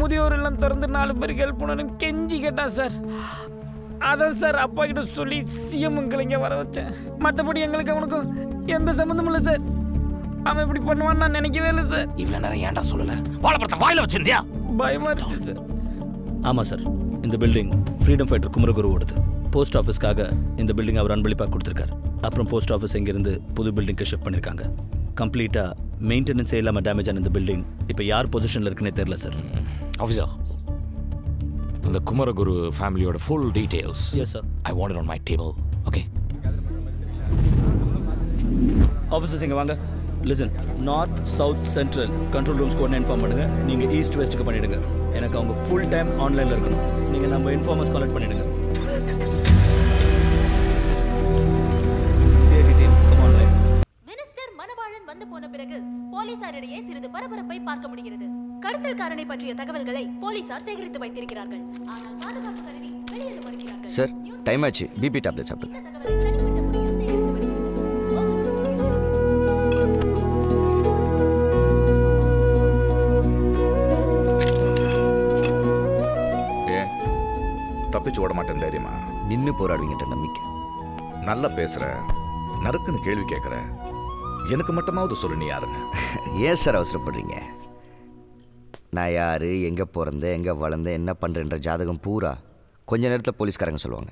முதியோர் இல்லம் திறந்து 4 பேருக்கு ஹெல்ப் பண்ணணும்னு கெஞ்சி கேட்டான் சார். அதான் சார் அப்பா கிட்ட சொல்லி சிஎம் இங்கே வர வச்சேன். மற்றபடி எங்களுக்கு அவனுக்கும் எந்த சம்மந்தமும் இல்லை சார். அவன் இப்படி பண்ணுவான்னு நான் நினைக்கவே இல்லை சார். இவ்வளவு நேரம் ஏன்டா சொல்லல? வாழைப்பழத்தை வாயில வச்சிருந்தியா? பயமா இருந்துச்சு சார். ஆமாம் சார், இந்த பில்டிங் ஃப்ரீடம் ஃபைட்டர் குமரகுருவோடது. போஸ்ட் ஆஃபீஸ்க்காக இந்த பில்டிங் அவர் அன்பளிப்பாக கொடுத்துருக்காரு. அப்புறம் போஸ்ட் ஆஃபீஸ் இங்கேருந்து புது பில்டிங்க்கு ஷிஃப்ட் பண்ணியிருக்காங்க. கம்ப்ளீட்டாக மெயின்டெனன்ஸே இல்லாமல் டேமேஜ் ஆன இந்த பில்டிங் இப்போ யார் பொசிஷனில் இருக்குன்னே தெரியல சார். ஆஃபீஸர், இந்த குமரகுரு ஃபேமிலியோட full details yes sir, I want it on my table. Okay officers இங்கே வாங்க. Listen, north south central control rooms கூட இன்ஃபார்ம் பண்ணுங்கள். நீங்கள் ஈஸ்ட் வெஸ்ட்டுக்கு பண்ணிவிடுங்க. எனக்கு அவங்க ஃபுல் டைம் ஆன்லைனில் இருக்கணும். நீங்கள் நம்ம இன்ஃபார்மர்ஸ் கலெக்ட் பண்ணிவிடுங்க. சரி டீம், கம் ஆன்லைன். மினிஸ்டர் மணவாளன் வந்து போன பிறகு போலீசாரிடையே சிறிது பரபரப்பை பார்க்க முடிகிறது. கடத்தல்காரனை பற்றிய தகவல்களை போலீசார் சேகரித்து வைத்திருக்கிறார்கள். ஆனால் பாதுகாப்பு கருதி வெளியேற மறுக்கிறார்கள். சார், டைம் ஆச்சு. பிபி டேப்லெட் சாப்பிடுங்க. தப்பிச்சு ஓட மாட்டேன் தைரியமா? நின்று போராடுவீங்கன்ற நம்பிக்கை. நல்லா பேசுற, நறுக்குன்னு கேள்வி கேட்குற. எனக்கு மட்டுமாவது சொல்லு, நீ யாருன்னு. ஏன் சார் அவசரப்படுறீங்க? நான் யாரு, எங்கே பிறந்தேன், எங்கே வளர்ந்தேன், என்ன பண்ணுறேன்ற ஜாதகம் பூரா கொஞ்ச நேரத்தில் போலீஸ்காரங்க சொல்லுவாங்க.